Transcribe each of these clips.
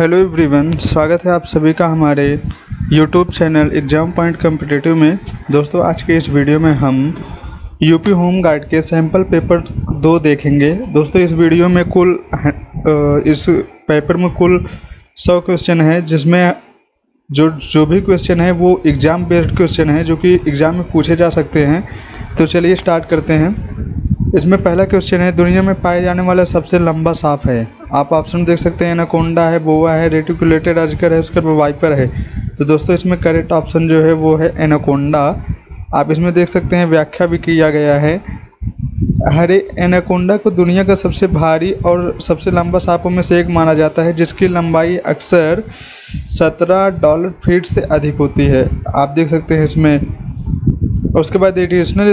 Hello everyone, स्वागत है आप सभी का हमारे YouTube channel exam point competitive में। दोस्तों, आज के इस वीडियो में हम यूपी होम गार्ड के सैम्पल पेपर 2 देखेंगे। दोस्तों, इस वीडियो में इस पेपर में कुल 100 क्वेश्चन है, जिसमें जो भी क्वेश्चन है वो एग्ज़ाम बेस्ड क्वेश्चन है, जो कि एग्ज़ाम में पूछे जा सकते हैं। तो चलिए स्टार्ट करते हैं। इसमें पहला क्वेश्चन है, दुनिया में पाए जाने वाला सबसे लंबा सांप है। आप ऑप्शन देख सकते हैं, एनाकोंडा है, बोआ है, रेटिकुलेटेड अजगर है, उसके बाद वाइपर है। तो दोस्तों, इसमें करेक्ट ऑप्शन जो है वो है एनाकोंडा। आप इसमें देख सकते हैं व्याख्या भी किया गया है। एनाकोंडा को दुनिया का सबसे भारी और सबसे लंबा सांपों में से एक माना जाता है, जिसकी लंबाई अक्सर $17 फीट से अधिक होती है। आप देख सकते हैं इसमें। उसके बाद एडिशनल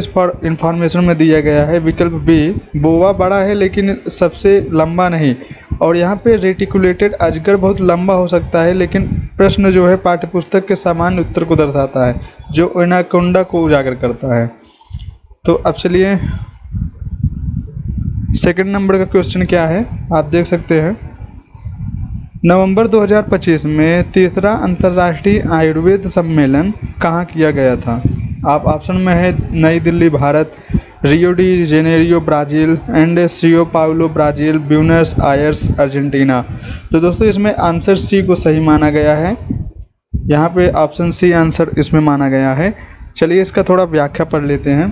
इंफॉर्मेशन में दिया गया है विकल्प बी, बोआ बड़ा है लेकिन सबसे लंबा नहीं। और यहाँ पे रेटिकुलेटेड अजगर बहुत लंबा हो सकता है, लेकिन प्रश्न जो है पाठ्यपुस्तक के सामान्य उत्तर को दर्शाता है, जो एनाकोंडा को उजागर करता है। तो अब चलिए सेकंड नंबर का क्वेश्चन क्या है, आप देख सकते हैं। नवंबर 2025 में तीसरा अंतर्राष्ट्रीय आयुर्वेद सम्मेलन कहाँ किया गया था? आप ऑप्शन में है Nai Delhi Bharat, Rio de Janeiro Brazil, and Sao Paulo Brazil, Buenos Aires Argentina. तो दोस्तों, इसमें आंसर सी को सही माना गया है। यहाँ पे ऑप्शन सी आंसर इसमें माना गया है। चलिए इसका थोड़ा व्याख्या पढ़ लेते हैं।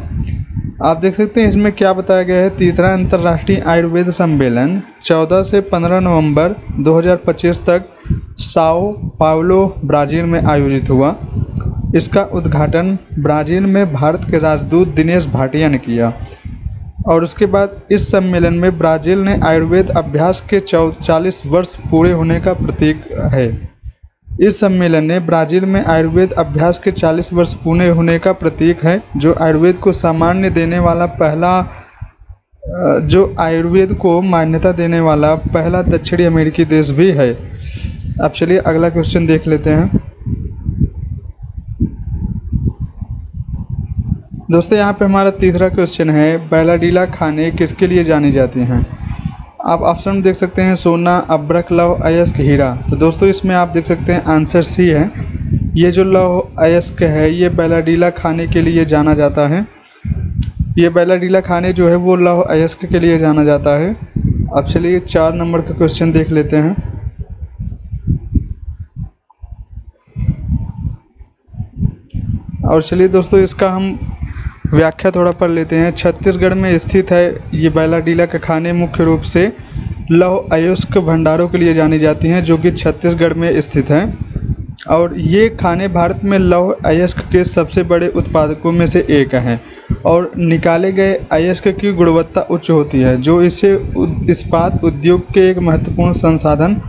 आप देख सकते हैं इसमें क्या बताया गया है। तीसरा अंतर्राष्ट्रीय आयुर्वेद सम्मेलन 14 से 15 नवंबर 2025 तक साओ पाउलो ब्राज़ील में आयोजित हुआ। इसका उद्घाटन ब्राज़ील में भारत के राजदूत दिनेश भाटिया ने किया। और उसके बाद इस सम्मेलन में ब्राज़ील ने आयुर्वेद अभ्यास के 40 वर्ष पूरे होने का प्रतीक है। इस सम्मेलन ने ब्राज़ील में आयुर्वेद अभ्यास के 40 वर्ष पूरे होने का प्रतीक है, जो आयुर्वेद को मान्यता देने वाला पहला दक्षिणी अमेरिकी देश भी है। अब चलिए अगला क्वेश्चन देख लेते हैं। दोस्तों, यहाँ पे हमारा तीसरा क्वेश्चन है, बैलाडीला खाने किसके लिए जानी जाती हैं? आप ऑप्शन देख सकते हैं, सोना, अब्रक, लौह अयस्क, हीरा। तो दोस्तों, इसमें आप देख सकते हैं आंसर सी है। ये जो लौह अयस्क है, ये बैलाडीला खाने के लिए जाना जाता है। ये बैलाडीला खाने जो है वो लौह अयस्क के लिए जाना जाता है। अब चलिए 4 नंबर का क्वेश्चन देख लेते हैं। और चलिए दोस्तों, इसका हम व्याख्या थोड़ा पढ़ लेते हैं। छत्तीसगढ़ में स्थित है ये बैलाडीला के खाने मुख्य रूप से लौह अयस्क भंडारों के लिए जानी जाती हैं, जो कि छत्तीसगढ़ में स्थित हैं। और ये खाने भारत में लौह अयस्क के सबसे बड़े उत्पादकों में से एक हैं। और निकाले गए अयस्क की गुणवत्ता उच्च होती है, जो इसे इस्पात उद्योग के एक महत्वपूर्ण संसाधन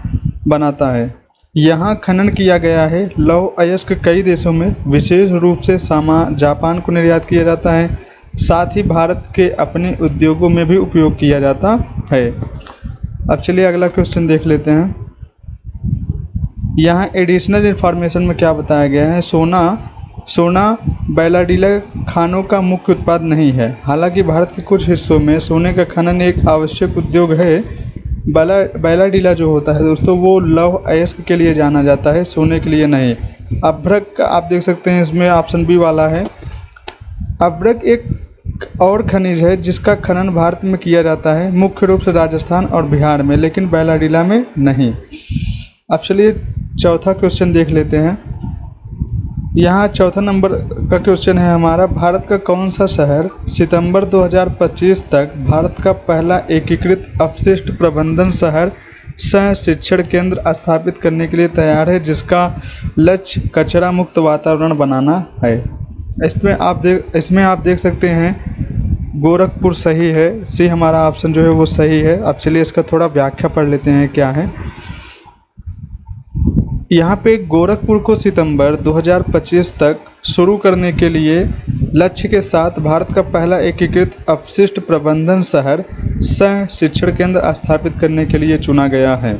बनाता है। यहाँ खनन किया गया है लौह अयस्क कई देशों में, विशेष रूप से जापान को निर्यात किया जाता है। साथ ही भारत के अपने उद्योगों में भी उपयोग किया जाता है। अब चलिए अगला क्वेश्चन देख लेते हैं। यहाँ एडिशनल इन्फॉर्मेशन में क्या बताया गया है। सोना बैलाडीला खानों का मुख्य उत्पाद नहीं है। हालांकि भारत के कुछ हिस्सों में सोने का खनन एक आवश्यक उद्योग है। बैलाडीला जो होता है दोस्तों, वो लौह अयस्क के लिए जाना जाता है, सोने के लिए नहीं। अभ्रक आप देख सकते हैं, इसमें ऑप्शन बी वाला है। अभ्रक एक और खनिज है जिसका खनन भारत में किया जाता है, मुख्य रूप से राजस्थान और बिहार में, लेकिन बैलाडीला में नहीं। अब चलिए चौथा क्वेश्चन देख लेते हैं। यहाँ चौथा नंबर का क्वेश्चन है हमारा, भारत का कौन सा शहर सितंबर 2025 तक भारत का पहला एकीकृत अपशिष्ट प्रबंधन शहर सह शिक्षण केंद्र स्थापित करने के लिए तैयार है, जिसका लक्ष्य कचरा मुक्त वातावरण बनाना है? इसमें आप देख सकते हैं गोरखपुर सही है। सी हमारा ऑप्शन जो है वो सही है। अब चलिए इसका थोड़ा व्याख्या पढ़ लेते हैं क्या है। यहाँ पे गोरखपुर को सितंबर 2025 तक शुरू करने के लिए लक्ष्य के साथ भारत का पहला एकीकृत अपशिष्ट प्रबंधन शहर सह शिक्षण केंद्र स्थापित करने के लिए चुना गया है।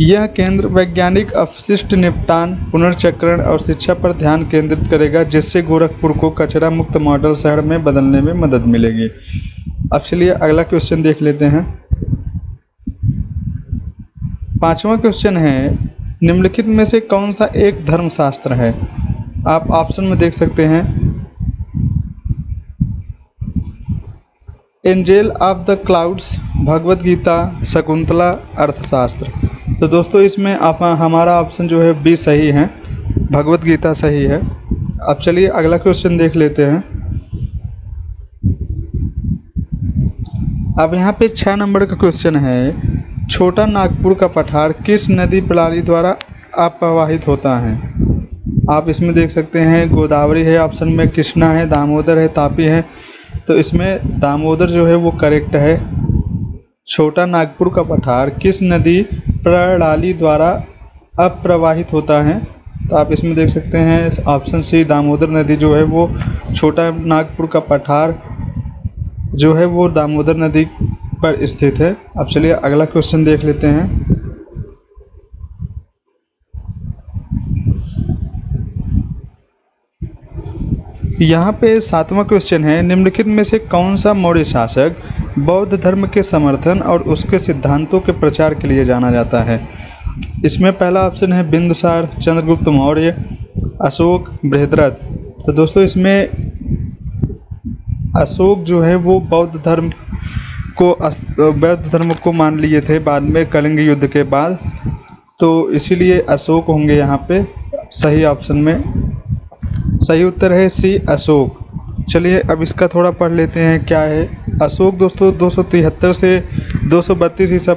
यह केंद्र वैज्ञानिक अपशिष्ट निपटान, पुनर्चक्रण और शिक्षा पर ध्यान केंद्रित करेगा, जिससे गोरखपुर को कचरा मुक्त मॉडल शहर में बदलने में मदद मिलेगी। अब चलिए अगला क्वेश्चन देख लेते हैं। 5वां क्वेश्चन है, निम्नलिखित में से कौन सा एक धर्मशास्त्र है? आप ऑप्शन में देख सकते हैं, angel of the clouds, Bhagavad Gita, Shakuntala, अर्थशास्त्र। तो दोस्तों इसमें आप हमारा ऑप्शन जो है बी सही है, भगवत गीता सही है। अब चलिए अगला क्वेश्चन देख लेते हैं। अब यहाँ पे 6 नंबर का क्वेश्चन है, छोटा नागपुर का पठार किस नदी प्रणाली द्वारा अप्रवाहित होता है? आप इसमें देख सकते हैं, गोदावरी है ऑप्शन में, कृष्णा है, दामोदर है, तापी है। तो इसमें दामोदर जो है वो करेक्ट है। छोटा नागपुर का पठार किस नदी प्रणाली द्वारा अप्रवाहित होता है? तो आप इसमें देख सकते हैं ऑप्शन सी, दामोदर नदी जो है वो छोटा नागपुर का पठार जो है वो दामोदर नदी पर स्थित है। अब चलिए अगला क्वेश्चन देख लेते हैं। यहाँ पे 7वां क्वेश्चन है, निम्नलिखित में से कौन सा मौर्य शासक बौद्ध धर्म के समर्थन और उसके सिद्धांतों के प्रचार के लिए जाना जाता है? इसमें पहला ऑप्शन है बिंदुसार, चंद्रगुप्त मौर्य, अशोक, बृहद्रथ। तो दोस्तों इसमें अशोक जो है वो बौद्ध धर्म को मान लिए थे बाद में कलिंग युद्ध के बाद, तो इसीलिए अशोक होंगे यहाँ पे सही ऑप्शन में। सही उत्तर है सी, अशोक। चलिए अब इसका थोड़ा पढ़ लेते हैं क्या है। अशोक दोस्तों 273 से 232 ईसा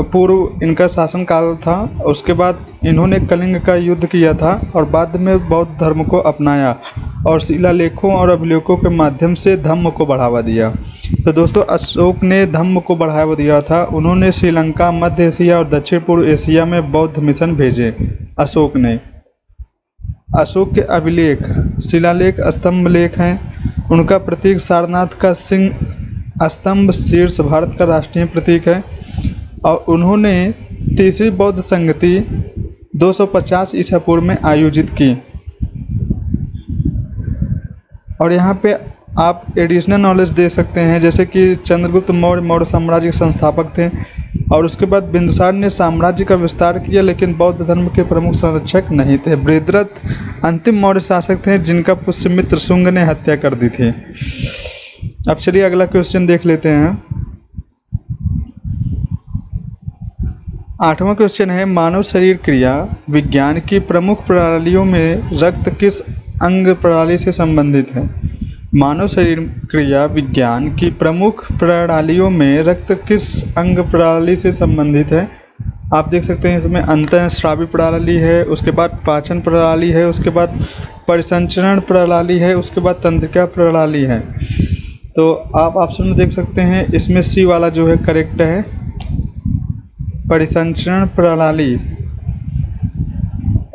पूर्व इनका शासनकाल था। उसके बाद इन्होंने कलिंग का युद्ध किया था और बाद में बौद्ध धर्म को अपनाया और शिलालेखों और अभिलेखों के माध्यम से धम्म को बढ़ावा दिया। तो दोस्तों अशोक ने धम्म को बढ़ावा दिया था। उन्होंने श्रीलंका, मध्य एशिया और दक्षिण पूर्व एशिया में बौद्ध मिशन भेजे। अशोक ने अशोक के अभिलेख, शिलालेख, स्तंभ लेख हैं। उनका प्रतीक सारनाथ का सिंह स्तंभ शीर्ष भारत का राष्ट्रीय प्रतीक है। और उन्होंने तीसरी बौद्ध संगति 250 ईसा पूर्व में आयोजित की। और यहाँ पे आप एडिशनल नॉलेज दे सकते हैं, जैसे कि चंद्रगुप्त मौर्य साम्राज्य के संस्थापक थे और उसके बाद बिंदुसार ने साम्राज्य का विस्तार किया लेकिन बौद्ध धर्म के प्रमुख संरक्षक नहीं थे। बृहद्रथ अंतिम मौर्य शासक थे जिनका पुष्यमित्र शुंग ने हत्या कर दी थी। अब चलिए अगला क्वेश्चन देख लेते हैं। 8वां क्वेश्चन है, मानव शरीर क्रिया विज्ञान की प्रमुख प्रणालियों में रक्त किस अंग प्रणाली से संबंधित है? मानव शरीर क्रिया विज्ञान की प्रमुख प्रणालियों में रक्त किस अंग प्रणाली से संबंधित है? आप देख सकते हैं इसमें अंतःस्रावी प्रणाली है, उसके बाद पाचन प्रणाली है, उसके बाद परिसंचरण प्रणाली है, उसके बाद तंत्रिका प्रणाली है। तो आप ऑप्शन में देख सकते हैं इसमें सी वाला जो है करेक्ट है, परिसंचरण प्रणाली।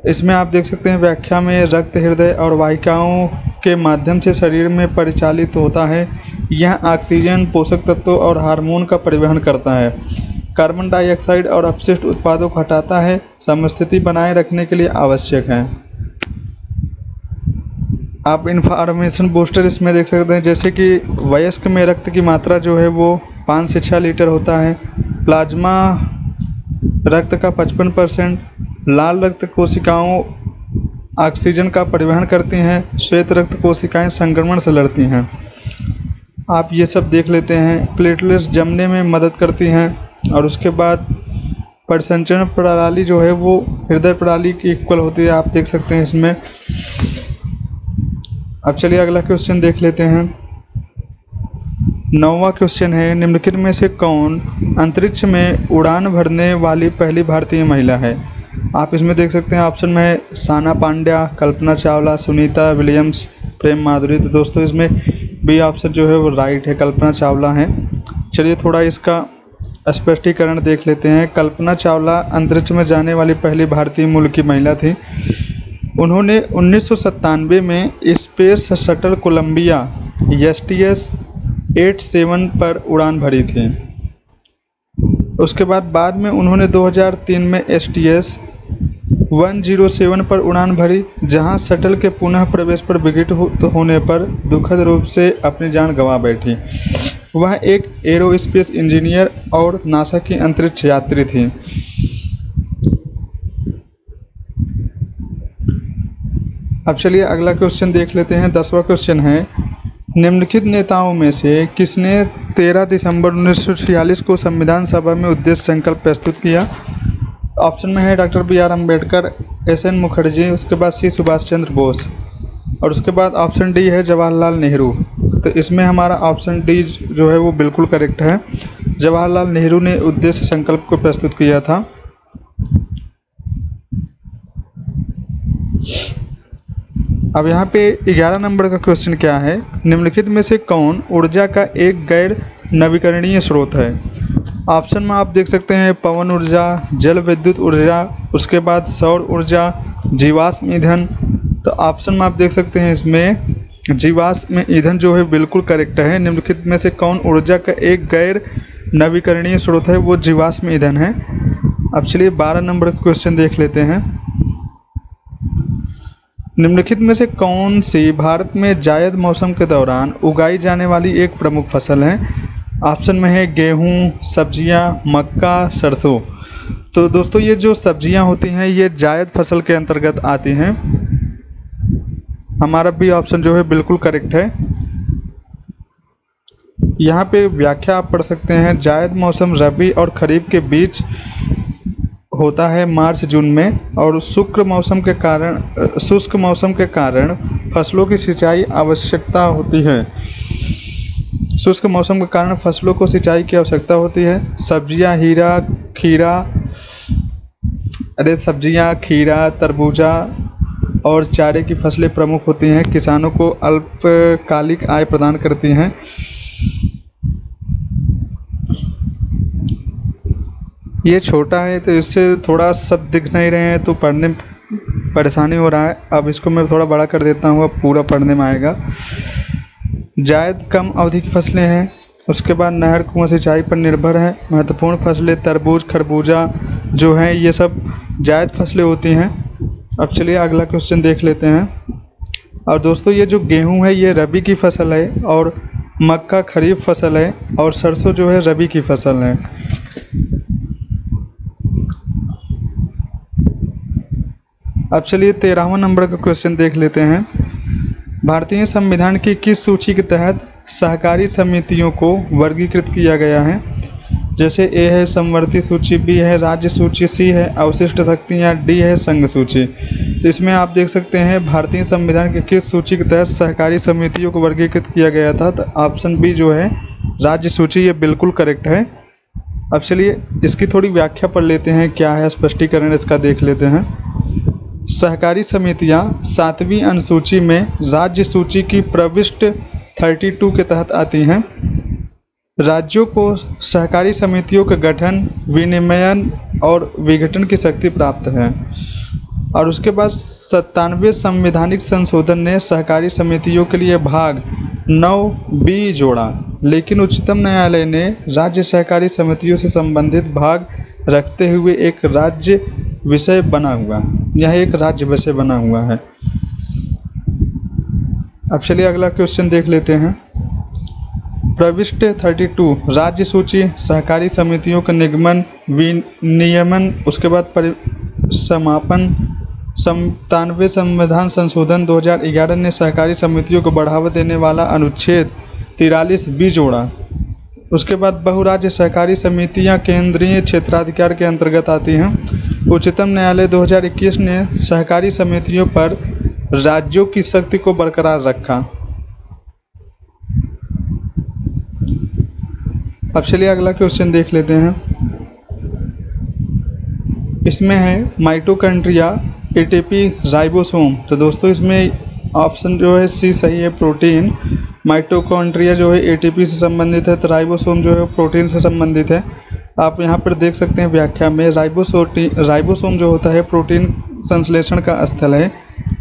इसमें आप देख सकते हैं व्याख्या में रक्त हृदय और वाहिकाओं के माध्यम से शरीर में परिचालित होता है। यह ऑक्सीजन, पोषक तत्वों और हार्मोन का परिवहन करता है, कार्बन डाइऑक्साइड और अपशिष्ट उत्पादों को हटाता है, समस्थिति बनाए रखने के लिए आवश्यक है। आप इन्फॉर्मेशन बूस्टर इसमें देख सकते हैं, जैसे कि वयस्क में रक्त की मात्रा जो है वो 5 से 6 लीटर होता है। प्लाज्मा रक्त का 55%, लाल रक्त कोशिकाओं ऑक्सीजन का परिवहन करती हैं, श्वेत रक्त कोशिकाएं संक्रमण से लड़ती हैं। आप ये सब देख लेते हैं। प्लेटलेट्स जमने में मदद करती हैं और उसके बाद परिसंचरण प्रणाली जो है वो हृदय प्रणाली की इक्वल होती है, आप देख सकते हैं इसमें। अब चलिए अगला क्वेश्चन देख लेते हैं। 9वां क्वेश्चन है, निम्नलिखित में से कौन अंतरिक्ष में उड़ान भरने वाली पहली भारतीय महिला है? आप इसमें देख सकते हैं ऑप्शन में है साना पांड्या, कल्पना चावला, सुनीता विलियम्स, प्रेम माधुरी। तो दोस्तों इसमें बी ऑप्शन जो है वो राइट है, कल्पना चावला है। चलिए थोड़ा इसका स्पष्टीकरण देख लेते हैं। कल्पना चावला अंतरिक्ष में जाने वाली पहली भारतीय मूल की महिला थी। उन्होंने 1997 में स्पेस शटल कोलंबिया STS-87 पर उड़ान भरी थी। उसके बाद में उन्होंने 2003 में STS-107 पर उड़ान भरी, जहां शटल के पुनः प्रवेश पर विघटित होने पर दुखद रूप से अपनी जान गंवा बैठी। वह एक एरोस्पेस इंजीनियर और नासा की अंतरिक्ष यात्री थी। अब चलिए अगला क्वेश्चन देख लेते हैं। 10वां क्वेश्चन है, निम्नलिखित नेताओं में से किसने 13 दिसंबर 1946 को संविधान सभा में उद्देश्य संकल्प प्रस्तुत किया? ऑप्शन में है doctor B R Ambedkar, S N Mukherjee, उसके बाद सी सुभाष चंद्र बोस और उसके बाद ऑप्शन डी है जवाहरलाल नेहरू। तो इसमें हमारा ऑप्शन डी जो है वो बिल्कुल करेक्ट है। जवाहरलाल नेहरू ने उद्देश्य संकल्प को प्रस्तुत किया था। अब यहाँ पे 11 नंबर का क्वेश्चन क्या है, निम्नलिखित में से कौन ऊर्जा का एक गैर नवीकरणीय स्रोत है? ऑप्शन में आप देख सकते हैं पवन ऊर्जा, जल विद्युत ऊर्जा, उसके बाद सौर ऊर्जा, जीवाश्म ईंधन। तो ऑप्शन में आप देख सकते हैं इसमें जीवाश्म ईंधन जो है बिल्कुल करेक्ट है। निम्नलिखित में से कौन ऊर्जा का एक गैर नवीकरणीय स्रोत है? वो जीवाश्म ईंधन है। अब चलिए 12 नंबर का क्वेश्चन देख लेते हैं। निम्नलिखित में से कौन सी भारत में जायद मौसम के दौरान उगाई जाने वाली एक प्रमुख फसल है? ऑप्शन में है गेहूं, सब्जियां, मक्का, सरसों। तो दोस्तों ये जो सब्जियां होती हैं ये जायद फसल के अंतर्गत आती हैं। हमारा भी ऑप्शन जो है बिल्कुल करेक्ट है। यहाँ पे व्याख्या आप पढ़ सकते हैं, जायद मौसम रबी और खरीफ के बीच होता है मार्च जून में, और शुष्क मौसम के कारण फसलों की सिंचाई आवश्यकता होती है। शुष्क मौसम के कारण फसलों को सिंचाई की आवश्यकता होती है। सब्जियां, खीरा, तरबूजा और चारे की फसलें प्रमुख होती हैं, किसानों को अल्पकालिक आय प्रदान करती हैं। ये छोटा है तो इससे थोड़ा सब दिख नहीं रहे हैं तो पढ़ने में परेशानी हो रहा है। अब इसको मैं थोड़ा बड़ा कर देता हूँ, अब पूरा पढ़ने में आएगा। जायद कम अवधि की फसलें हैं, उसके बाद नहर कुआं सिंचाई पर निर्भर है। महत्वपूर्ण फसलें तरबूज, खरबूजा जो हैं ये सब जायद फसलें होती हैं। अब चलिए अगला क्वेश्चन देख लेते हैं। और दोस्तों ये जो गेहूं है ये रबी की फसल है, और मक्का खरीफ फसल है, और सरसों जो है रबी की फसल है। अब चलिए 13वां नंबर का क्वेश्चन देख लेते हैं। भारतीय संविधान की किस सूची के तहत सहकारी समितियों को वर्गीकृत किया गया है? जैसे ए है समवर्ती सूची, बी है राज्य सूची, सी है अवशिष्ट शक्तियाँ, डी है संघ सूची। तो इसमें आप देख सकते हैं भारतीय संविधान की किस सूची के तहत सहकारी समितियों को वर्गीकृत किया गया था। तो ऑप्शन बी जो है राज्य सूची, ये बिल्कुल करेक्ट है। अब चलिए इसकी थोड़ी व्याख्या पढ़ लेते हैं, क्या है स्पष्टीकरण इसका देख लेते हैं। सहकारी समितियां 7वीं अनुसूची में राज्य सूची की प्रविष्ट 32 के तहत आती हैं। राज्यों को सहकारी समितियों के गठन, विनियमन और विघटन की शक्ति प्राप्त है। और उसके बाद 97वें संवैधानिक संशोधन ने सहकारी समितियों के लिए भाग 9B जोड़ा, लेकिन उच्चतम न्यायालय ने राज्य सहकारी समितियों से संबंधित भाग रखते हुए एक राज्य विषय बना हुआ है। अब चलिए अगला क्वेश्चन देख लेते हैं। प्रविष्ट 32 राज्य सूची सहकारी समितियों का निगमन, विनियमन, उसके बाद समापन। 97वें संविधान संशोधन 2011 ने सहकारी समितियों को बढ़ावा देने वाला अनुच्छेद 43B जोड़ा। उसके बाद बहुराज्य सहकारी समितियां केंद्रीय क्षेत्राधिकार के अंतर्गत आती हैं। उच्चतम न्यायालय 2021 ने सहकारी समितियों पर राज्यों की शक्ति को बरकरार रखा। अब चलिए अगला क्वेश्चन देख लेते हैं। इसमें है माइटोकॉन्ड्रिया, एटीपी, राइबोसोम। तो दोस्तों इसमें ऑप्शन जो है सी सही है, प्रोटीन। माइटोकॉन्ड्रिया जो है एटीपी से संबंधित है, तो राइबोसोम जो है प्रोटीन से संबंधित है। आप यहाँ पर देख सकते हैं व्याख्या में, राइबोसोम जो होता है प्रोटीन संश्लेषण का स्थल है।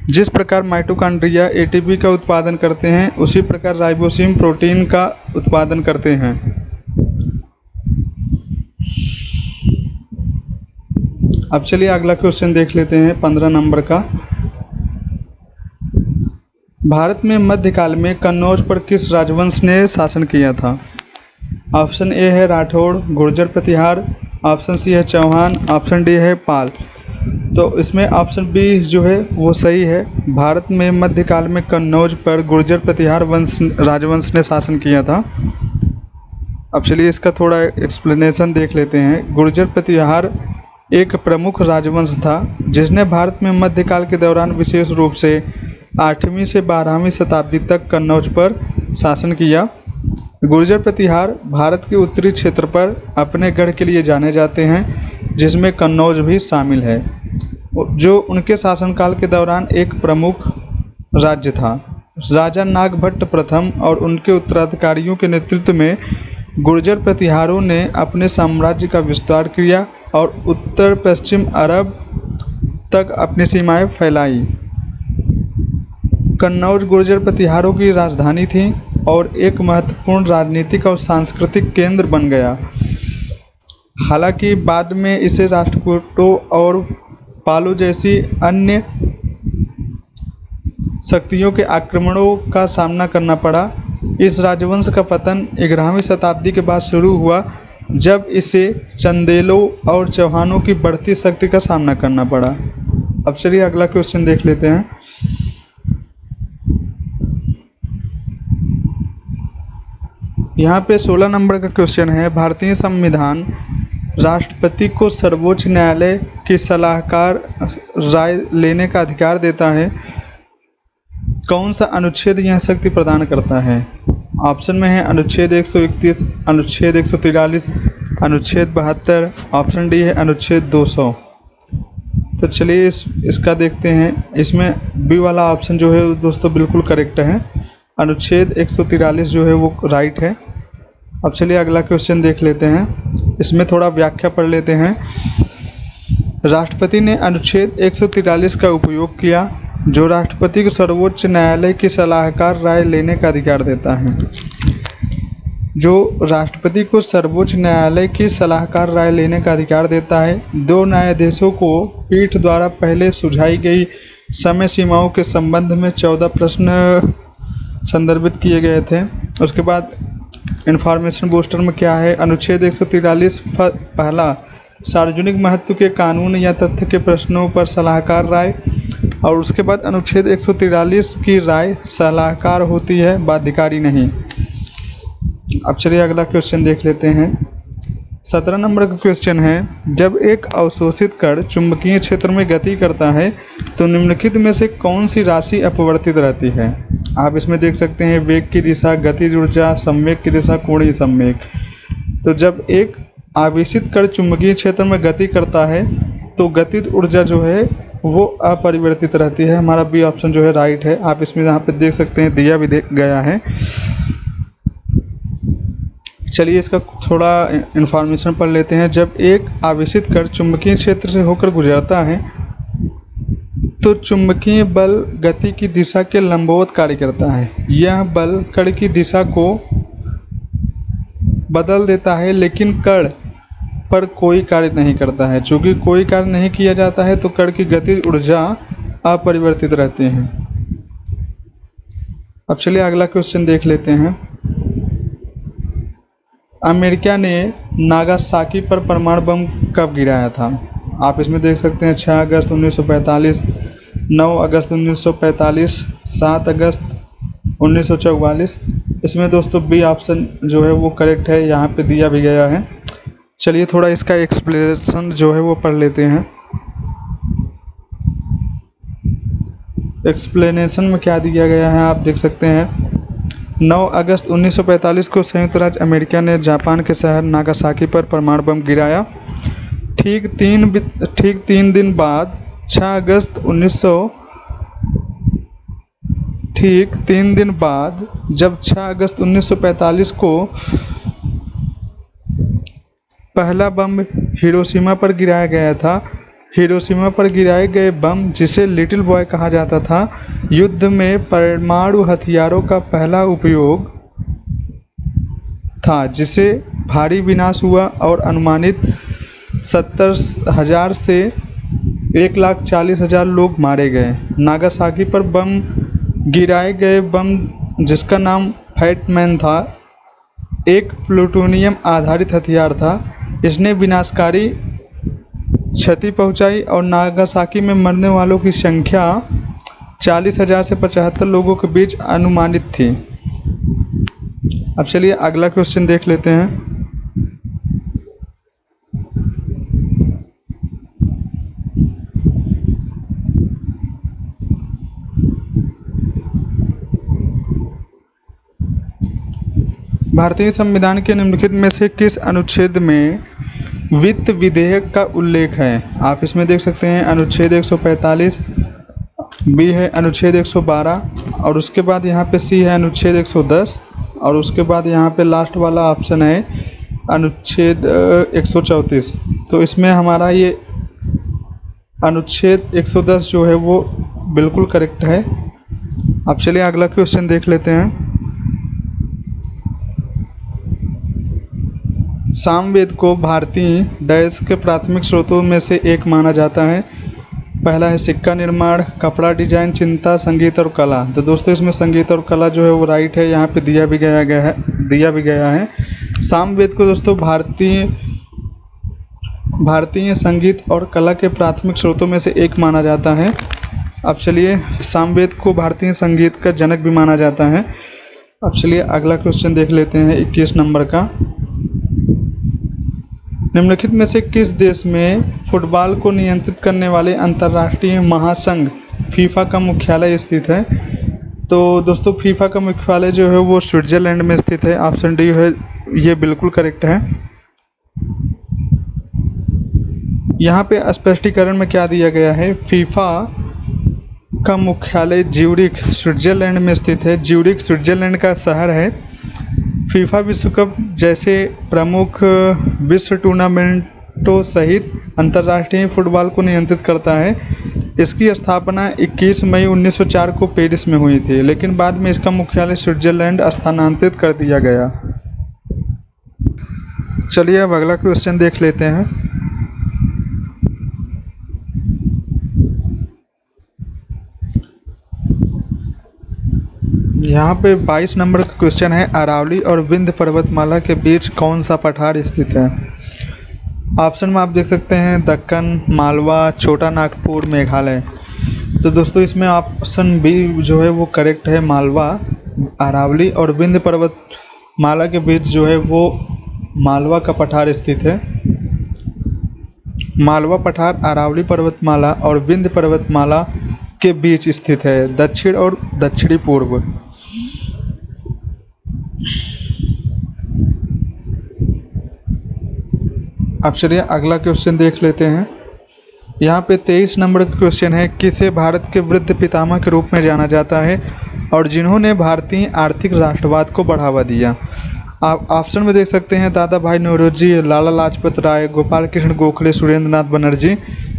जिस प्रकार माइटोकॉन्ड्रिया एटीपी का उत्पादन करते हैं, उसी प्रकार राइबोसोम प्रोटीन का उत्पादन करते हैं। अब चलिए अगला क्वेश्चन देख लेते हैं 15 नंबर का। भारत में मध्यकाल में कन्नौज पर किस राजवंश ने शासन किया था? ऑप्शन ए है राठौड़, गुर्जर प्रतिहार, ऑप्शन सी है चौहान, ऑप्शन डी है पाल। तो इसमें ऑप्शन बी जो है वो सही है। भारत में मध्यकाल में कन्नौज पर गुर्जर प्रतिहार वंश राजवंश ने शासन किया था। अब चलिए इसका थोड़ा एक्सप्लेनेशन देख लेते हैं। गुर्जर प्रतिहार एक प्रमुख राजवंश था जिसने भारत में मध्यकाल के दौरान विशेष रूप से 8वीं से 12वीं शताब्दी तक कन्नौज पर शासन किया। गुर्जर प्रतिहार भारत के उत्तरी क्षेत्र पर अपने गढ़ के लिए जाने जाते हैं, जिसमें कन्नौज भी शामिल है, जो उनके शासनकाल के दौरान एक प्रमुख राज्य था। राजा नागभट्ट प्रथम और उनके उत्तराधिकारियों के नेतृत्व में गुर्जर प्रतिहारों ने अपने साम्राज्य का विस्तार किया और उत्तर पश्चिम अरब तक अपनी सीमाएं फैलाई। कन्नौज गुर्जर प्रतिहारों की राजधानी थी और एक महत्वपूर्ण राजनीतिक और सांस्कृतिक केंद्र बन गया। हालांकि बाद में इसे राष्ट्रकूटों और पालों जैसी अन्य शक्तियों के आक्रमणों का सामना करना पड़ा। इस राजवंश का पतन 11वीं शताब्दी के बाद शुरू हुआ, जब इसे चंदेलों और चौहानों की बढ़ती शक्ति का सामना करना पड़ा। अब चलिए अगला क्वेश्चन देख लेते हैं। यहाँ पे 16 नंबर का क्वेश्चन है, भारतीय संविधान राष्ट्रपति को सर्वोच्च न्यायालय की सलाहकार राय लेने का अधिकार देता है। कौन सा अनुच्छेद यह शक्ति प्रदान करता है? ऑप्शन में है अनुच्छेद 131, अनुच्छेद 143, अनुच्छेद 72, ऑप्शन डी है अनुच्छेद 200। तो चलिए इसका देखते हैं। इसमें बी वाला ऑप्शन जो है दोस्तों बिल्कुल करेक्ट है। अनुच्छेद 143 जो है वो राइट है। अब चलिए अगला क्वेश्चन देख लेते हैं। इसमें थोड़ा व्याख्या पढ़ लेते हैं। राष्ट्रपति ने अनुच्छेद 143 का उपयोग किया, जो राष्ट्रपति को सर्वोच्च न्यायालय की सलाहकार राय लेने का अधिकार देता है। जो राष्ट्रपति को सर्वोच्च न्यायालय की सलाहकार राय लेने का अधिकार देता है। 2 न्यायाधीशों को पीठ द्वारा पहले सुझाई गई समय सीमाओं के संबंध में 14 प्रश्न संदर्भित किए गए थे। उसके बाद इंफॉर्मेशन बूस्टर में क्या है? अनुच्छेद 143 पहला, सार्वजनिक महत्व के कानून या तथ्य के प्रश्नों पर सलाहकार राय। और उसके बाद अनुच्छेद 143 की राय सलाहकार होती है, बाध्यकारी नहीं। अब चलिए अगला क्वेश्चन देख लेते हैं। 17 नंबर का क्वेश्चन है, जब एक अवशोषित कण चुंबकीय क्षेत्र में गति करता है तो निम्नलिखित में से कौन सी राशि अपवर्तित रहती है? आप इसमें देख सकते हैं वेग की दिशा, गतिज ऊर्जा, संवेग की दिशा, कोणीय संवेग। तो जब एक आवेशित कण चुंबकीय क्षेत्र में गति करता है तो गतिज ऊर्जा जो है वो अपरिवर्तित रहती है। हमारा बी ऑप्शन जो है राइट है। आप इसमें यहाँ पे देख सकते हैं दिया भी गया है। चलिए इसका थोड़ा इन्फॉर्मेशन पढ़ लेते हैं। जब एक आवेशित कण चुंबकीय क्षेत्र से होकर गुजरता है तो चुंबकीय बल गति की दिशा के लंबवत कार्य करता है। यह बल कण की दिशा को बदल देता है, लेकिन कण पर कोई कार्य नहीं करता है। चूँकि कोई कार्य नहीं किया जाता है तो कण की गतिज ऊर्जा अपरिवर्तित रहती है। अब चलिए अगला क्वेश्चन देख लेते हैं। अमेरिका ने नागासाकी पर परमाणु बम कब गिराया था? आप इसमें देख सकते हैं 6 अगस्त 1945, 9 अगस्त 1945, 7 अगस्त 1944। इसमें दोस्तों बी ऑप्शन जो है वो करेक्ट है, यहाँ पे दिया भी गया है। चलिए थोड़ा इसका एक्सप्लेनेशन जो है वो पढ़ लेते हैं। एक्सप्लेनेशन में क्या दिया गया है आप देख सकते हैं। 9 अगस्त 1945 को संयुक्त राज्य अमेरिका ने जापान के शहर नागासाकी पर परमाणु बम गिराया। ठीक तीन दिन बाद 6 अगस्त 1945 को पहला बम हिरोशिमा पर गिराया गया था। हिरोशिमा पर गिराए गए बम, जिसे लिटिल बॉय कहा जाता था, युद्ध में परमाणु हथियारों का पहला उपयोग था, जिसे भारी विनाश हुआ और अनुमानित 70,000 से 1,40,000 लोग मारे गए। नागासाकी पर बम गिराए गए बम, जिसका नाम फैट मैन था, एक प्लूटोनियम आधारित हथियार था। इसने विनाशकारी क्षति पहुंचाई और नागासाकी में मरने वालों की संख्या 40,000 से 75 लोगों के बीच अनुमानित थी। अब चलिए अगला क्वेश्चन देख लेते हैं। भारतीय संविधान के निम्नलिखित में से किस अनुच्छेद में वित्त विधेयक का उल्लेख है? आप इसमें देख सकते हैं अनुच्छेद 145, बी है अनुच्छेद 112 और उसके बाद यहाँ पे सी है अनुच्छेद 110 और उसके बाद यहाँ पे लास्ट वाला ऑप्शन है अनुच्छेद 134। तो इसमें हमारा ये अनुच्छेद 110 जो है वो बिल्कुल करेक्ट है। अब चलिए अगला क्वेश्चन देख लेते हैं। सामवेद को भारतीय डैश के प्राथमिक स्रोतों में से एक माना जाता है। पहला है सिक्का निर्माण, कपड़ा डिजाइन, चिंता, संगीत और कला। तो दोस्तों इसमें संगीत और कला जो है वो राइट है, यहाँ पे दिया भी गया है। सामवेद को दोस्तों भारतीय संगीत और कला के प्राथमिक स्रोतों में से एक माना जाता है। अब चलिए सामवेद को भारतीय संगीत का जनक भी माना जाता है। अब चलिए अगला क्वेश्चन देख लेते हैं 21 नंबर का। निम्नलिखित में से किस देश में फुटबॉल को नियंत्रित करने वाले अंतर्राष्ट्रीय महासंघ फीफा का मुख्यालय स्थित है? तो दोस्तों फीफा का मुख्यालय जो है वो स्विट्जरलैंड में स्थित है। ऑप्शन डी है ये बिल्कुल करेक्ट है। यहाँ पे स्पष्टीकरण में क्या दिया गया है? फीफा का मुख्यालय ज्यूरिख स्विट्जरलैंड में स्थित है। ज्यूरिख स्विट्जरलैंड का शहर है। फीफा विश्व कप जैसे प्रमुख विश्व टूर्नामेंटों सहित अंतर्राष्ट्रीय फुटबॉल को नियंत्रित करता है। इसकी स्थापना 21 मई 1904 को पेरिस में हुई थी, लेकिन बाद में इसका मुख्यालय स्विट्जरलैंड स्थानांतरित कर दिया गया। चलिए अब अगला क्वेश्चन देख लेते हैं। यहाँ पे 22 नंबर का क्वेश्चन है, अरावली और विंध्य पर्वतमाला के बीच कौन सा पठार स्थित है? ऑप्शन में आप देख सकते हैं दक्कन, मालवा, छोटा नागपुर, मेघालय। तो दोस्तों इसमें ऑप्शन बी जो है वो करेक्ट है, मालवा। अरावली और विंध्य पर्वतमाला के बीच जो है वो मालवा का पठार स्थित है। मालवा पठार अरावली पर्वतमाला और विंध्य पर्वतमाला के बीच स्थित है, दक्षिण और दक्षिणी पूर्व। अब चलिए अगला क्वेश्चन देख लेते हैं। यहाँ पे 23 नंबर का क्वेश्चन है, किसे भारत के वृद्ध पितामह के रूप में जाना जाता है और जिन्होंने भारतीय आर्थिक राष्ट्रवाद को बढ़ावा दिया? आप ऑप्शन में देख सकते हैं दादा भाई नौरोजी, लाला लाजपत राय, गोपाल कृष्ण गोखले, सुरेंद्र नाथ बनर्जी।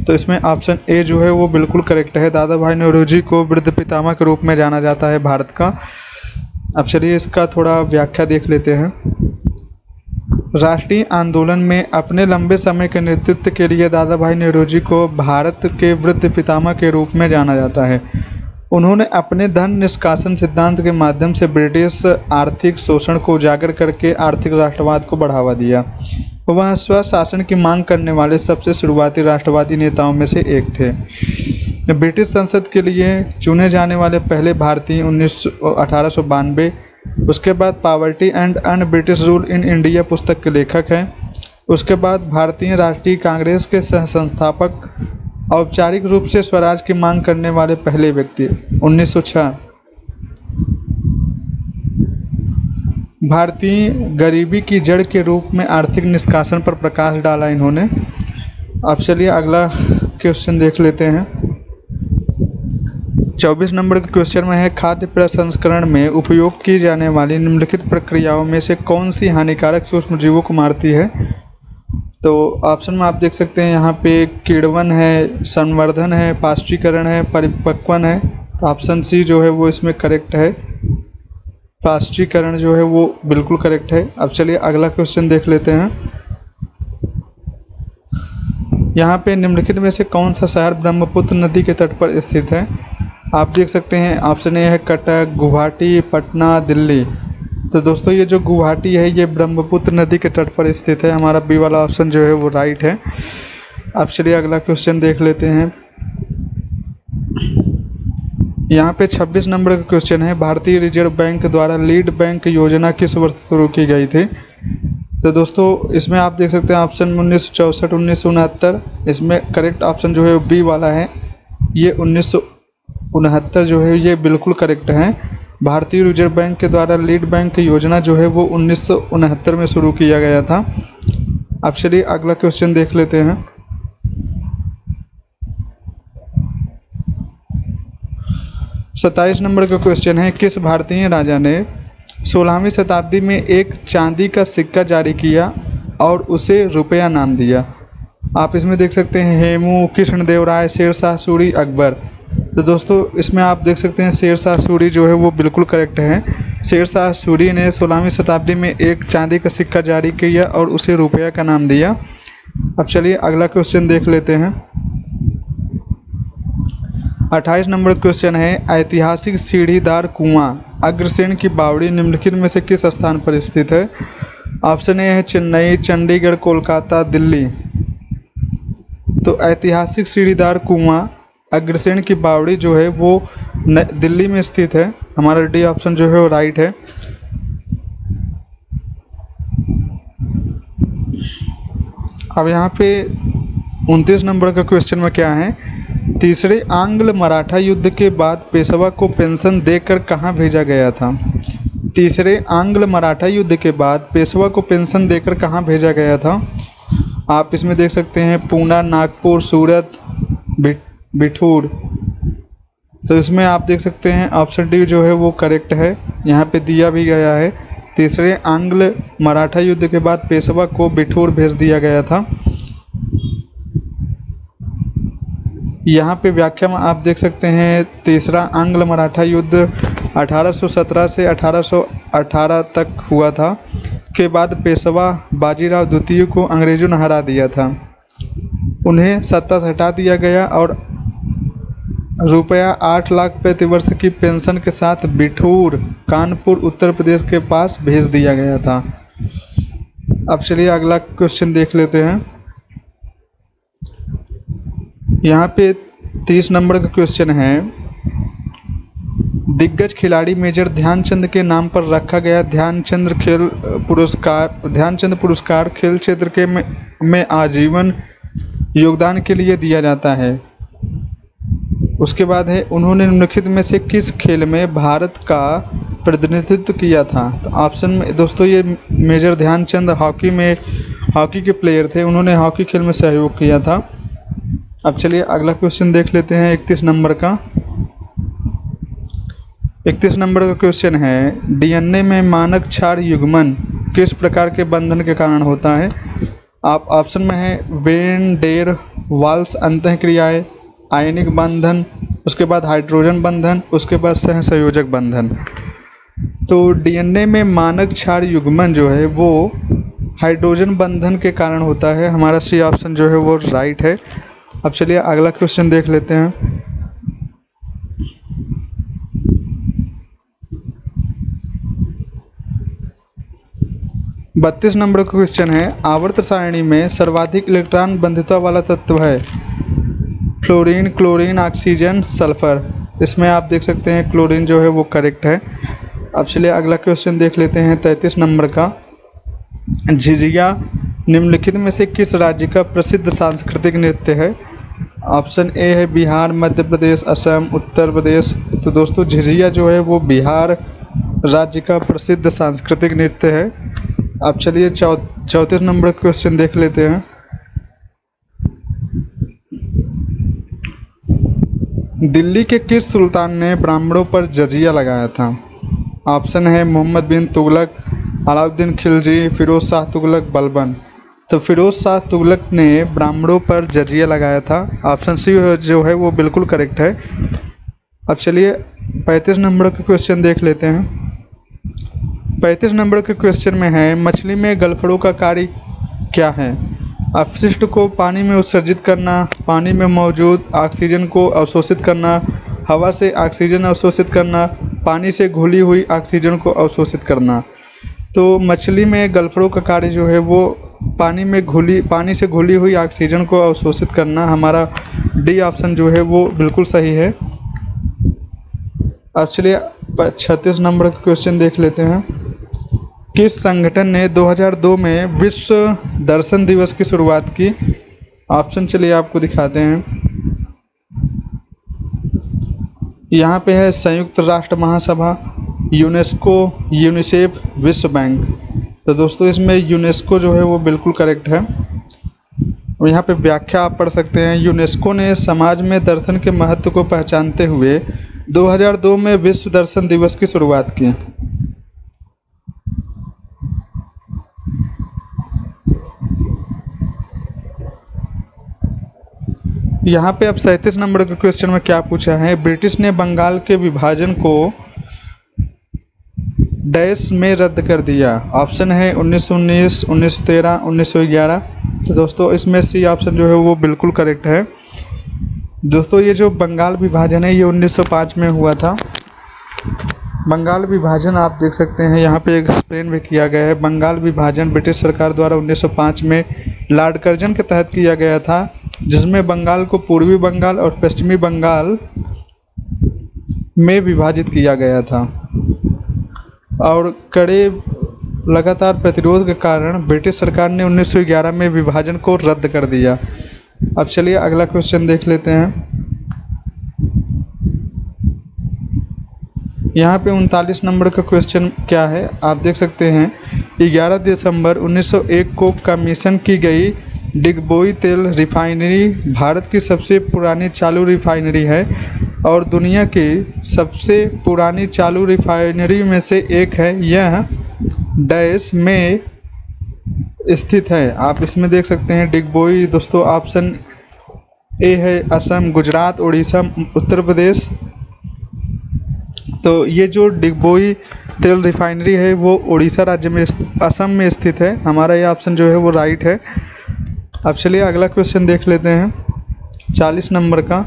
तो इसमें ऑप्शन ए जो है वो बिल्कुल करेक्ट है। दादा भाई नौरोजी को वृद्ध पितामह के रूप में जाना जाता है भारत का। अब चलिए इसका थोड़ा व्याख्या देख लेते हैं। राष्ट्रीय आंदोलन में अपने लंबे समय के नेतृत्व के लिए दादा भाई नौरोजी को भारत के वृद्ध पितामह के रूप में जाना जाता है। उन्होंने अपने धन निष्कासन सिद्धांत के माध्यम से ब्रिटिश आर्थिक शोषण को उजागर करके आर्थिक राष्ट्रवाद को बढ़ावा दिया। वह स्वशासन की मांग करने वाले सबसे शुरुआती राष्ट्रवादी नेताओं में से एक थे। ब्रिटिश संसद के लिए चुने जाने वाले पहले भारतीय 1892। उसके बाद poverty and un British rule in India पुस्तक के लेखक हैं। उसके बाद भारतीय राष्ट्रीय कांग्रेस के सह संस्थापक, औपचारिक रूप से स्वराज की मांग करने वाले पहले व्यक्ति 1906। भारतीय गरीबी की जड़ के रूप में आर्थिक निष्कासन पर प्रकाश डाला इन्होंने। अब चलिए अगला क्वेश्चन देख लेते हैं। 24 नंबर के क्वेश्चन में है, खाद्य प्रसंस्करण में उपयोग की जाने वाली निम्नलिखित प्रक्रियाओं में से कौन सी हानिकारक सूक्ष्म जीवों को मारती है? तो ऑप्शन में आप देख सकते हैं यहाँ पे किण्वन है, संवर्धन है, पाश्चीकरण है, परिपक्वन है। तो ऑप्शन सी जो है वो इसमें करेक्ट है, पाश्चीकरण जो है वो बिल्कुल करेक्ट है। अब चलिए अगला क्वेश्चन देख लेते हैं। यहाँ पे निम्नलिखित में से कौन सा शहर ब्रह्मपुत्र नदी के तट पर स्थित है? आप देख सकते हैं ऑप्शन ए है कटक, गुवाहाटी, पटना, दिल्ली। तो दोस्तों ये जो गुवाहाटी है ये ब्रह्मपुत्र नदी के तट पर स्थित है। हमारा बी वाला ऑप्शन जो है वो राइट है। अब चलिए अगला क्वेश्चन देख लेते हैं। यहाँ पे 26 नंबर का क्वेश्चन है, भारतीय रिजर्व बैंक द्वारा लीड बैंक योजना किस वर्ष शुरू की गई थी? तो दोस्तों इसमें आप देख सकते हैं ऑप्शन 1964, 1969। इसमें करेक्ट ऑप्शन जो है बी वाला है, ये 1969 जो है ये बिल्कुल करेक्ट है। भारतीय रिजर्व बैंक के द्वारा लीड बैंक योजना जो है वो 1969 में शुरू किया गया था। अब चलिए अगला क्वेश्चन देख लेते हैं। 27 नंबर का क्वेश्चन है, किस भारतीय राजा ने 16वीं शताब्दी में एक चांदी का सिक्का जारी किया और उसे रुपया नाम दिया? आप इसमें देख सकते हैं हेमू, कृष्णदेवराय, शेरशाह सूरी, अकबर। तो दोस्तों इसमें आप देख सकते हैं शेरशाह सूरी जो है वो बिल्कुल करेक्ट है। शेरशाह सूरी ने 16वीं शताब्दी में एक चांदी का सिक्का जारी किया और उसे रुपया का नाम दिया। अब चलिए अगला क्वेश्चन देख लेते हैं। 28 नंबर क्वेश्चन है, ऐतिहासिक सीढ़ीदार कुआं अग्रसेन की बावड़ी निम्नलिखित में से किस स्थान पर स्थित है? ऑप्शन ए है चेन्नई, चंडीगढ़, कोलकाता, दिल्ली। तो ऐतिहासिक सीढ़ीदार कुआं अग्रसेन की बावड़ी जो है वो दिल्ली में स्थित है। हमारा डी ऑप्शन जो है वो राइट है। अब यहाँ पे 29 नंबर का क्वेश्चन में क्या है, तीसरे आंग्ल मराठा युद्ध के बाद पेशवा को पेंशन देकर कहाँ भेजा गया था? तीसरे आंग्ल मराठा युद्ध के बाद पेशवा को पेंशन देकर कहाँ भेजा गया था? आप इसमें देख सकते हैं पूना, नागपुर, सूरत, बिठूर। तो इसमें आप देख सकते हैं ऑप्शन डी जो है वो करेक्ट है, यहाँ पे दिया भी गया है। तीसरे आंग्ल मराठा युद्ध के बाद पेशवा को बिठूर भेज दिया गया था। यहाँ पे व्याख्या में आप देख सकते हैं तीसरा आंग्ल मराठा युद्ध 1817 से 1818 तक हुआ था। के बाद पेशवा बाजीराव द्वितीय को अंग्रेजों ने हरा दिया था। उन्हें सत्ता से हटा दिया गया और रुपया 8 लाख प्रतिवर्ष की पेंशन के साथ बिठूर, कानपुर, उत्तर प्रदेश के पास भेज दिया गया था। अब चलिए अगला क्वेश्चन देख लेते हैं। यहाँ पे 30 नंबर का क्वेश्चन है, दिग्गज खिलाड़ी मेजर ध्यानचंद के नाम पर रखा गया ध्यानचंद पुरस्कार खेल क्षेत्र के में आजीवन योगदान के लिए दिया जाता है। उसके बाद है, उन्होंने निम्नलिखित में से किस खेल में भारत का प्रतिनिधित्व किया था? तो ऑप्शन में दोस्तों ये मेजर ध्यानचंद हॉकी के प्लेयर थे, उन्होंने हॉकी खेल में सहयोग किया था। अब चलिए अगला क्वेश्चन देख लेते हैं 31 नंबर का। 31 नंबर का क्वेश्चन है, डीएनए में मानक क्षार युग्मन किस प्रकार के बंधन के कारण होता है? आप ऑप्शन में है वेन डेर वाल्स अंतःक्रियाएं, आयनिक बंधन, उसके बाद हाइड्रोजन बंधन, उसके बाद सहसंयोजक बंधन। तो डीएनए में मानक क्षार युग्मन जो है वो हाइड्रोजन बंधन के कारण होता है। हमारा सी ऑप्शन जो है वो राइट है। अब चलिए अगला क्वेश्चन देख लेते हैं। बत्तीस नंबर का क्वेश्चन है, आवर्त सारणी में सर्वाधिक इलेक्ट्रॉन बंधुता वाला तत्व है फ्लोरीन, क्लोरीन, ऑक्सीजन, सल्फर। इसमें आप देख सकते हैं क्लोरीन जो है वो करेक्ट है। अब चलिए अगला क्वेश्चन देख लेते हैं 33 नंबर का। झिझिया निम्नलिखित में से किस राज्य का प्रसिद्ध सांस्कृतिक नृत्य है? ऑप्शन ए है बिहार, मध्य प्रदेश, असम, उत्तर प्रदेश। तो दोस्तों झिझिया जो है वो बिहार राज्य का प्रसिद्ध सांस्कृतिक नृत्य है। अब चलिए 34 नंबर क्वेश्चन देख लेते हैं। दिल्ली के किस सुल्तान ने ब्राह्मणों पर जजिया लगाया था? ऑप्शन है मोहम्मद बिन तुगलक, अलाउद्दीन खिलजी, फिरोज शाह तुगलक, बलबन। तो फिरोज शाह तुगलक ने ब्राह्मणों पर जजिया लगाया था। ऑप्शन सी जो है वो बिल्कुल करेक्ट है। अब चलिए 35 नंबर का क्वेश्चन देख लेते हैं। 35 नंबर के क्वेश्चन में है, मछली में गलफड़ों का कार्य क्या है? अपशिष्ट को पानी में उत्सर्जित करना, पानी में मौजूद ऑक्सीजन को अवशोषित करना, हवा से ऑक्सीजन अवशोषित करना, पानी से घुली हुई ऑक्सीजन को अवशोषित करना। तो मछली में गल्फड़ों का कार्य जो है वो पानी से घुली हुई ऑक्सीजन को अवशोषित करना। हमारा डी ऑप्शन जो है वो बिल्कुल सही है। अब चलिए 36 नंबर का क्वेश्चन देख लेते हैं। किस संगठन ने 2002 में विश्व दर्शन दिवस की शुरुआत की? ऑप्शन चलिए आपको दिखाते हैं। यहाँ पे है संयुक्त राष्ट्र महासभा, यूनेस्को, यूनिसेफ, विश्व बैंक। तो दोस्तों इसमें यूनेस्को जो है वो बिल्कुल करेक्ट है। और यहाँ पे व्याख्या आप पढ़ सकते हैं। यूनेस्को ने समाज में दर्शन के महत्व को पहचानते हुए 2002 में विश्व दर्शन दिवस की शुरुआत की। यहाँ पे अब 37 नंबर के क्वेश्चन में क्या पूछा है? ब्रिटिश ने बंगाल के विभाजन को डैश में रद्द कर दिया। ऑप्शन है 1919, 1913, 1911। तो दोस्तों इसमें सी ऑप्शन जो है वो बिल्कुल करेक्ट है। दोस्तों ये जो बंगाल विभाजन है ये 1905 में हुआ था। बंगाल विभाजन आप देख सकते हैं यहाँ पे एक्सप्लेन भी किया गया है। बंगाल विभाजन ब्रिटिश सरकार द्वारा 1905 में लॉर्ड कर्जन के तहत किया गया था, जिसमें बंगाल को पूर्वी बंगाल और पश्चिमी बंगाल में विभाजित किया गया था। और कड़े लगातार प्रतिरोध के कारण ब्रिटिश सरकार ने 1911 में विभाजन को रद्द कर दिया। अब चलिए अगला क्वेश्चन देख लेते हैं। यहाँ पे 39 नंबर का क्वेश्चन क्या है आप देख सकते हैं। 11 दिसंबर 1901 को कमीशन की गई डिगबोई तेल रिफाइनरी भारत की सबसे पुरानी चालू रिफाइनरी है और दुनिया की सबसे पुरानी चालू रिफाइनरी में से एक है। यह डैश में स्थित है। आप इसमें देख सकते हैं डिगबोई। दोस्तों ऑप्शन ए है असम, गुजरात, उड़ीसा, उत्तर प्रदेश। तो ये जो डिगबोई तेल रिफाइनरी है वो उड़ीसा राज्य में असम में स्थित है। हमारा ये ऑप्शन जो है वो राइट है। अब चलिए अगला क्वेश्चन देख लेते हैं 40 नंबर का।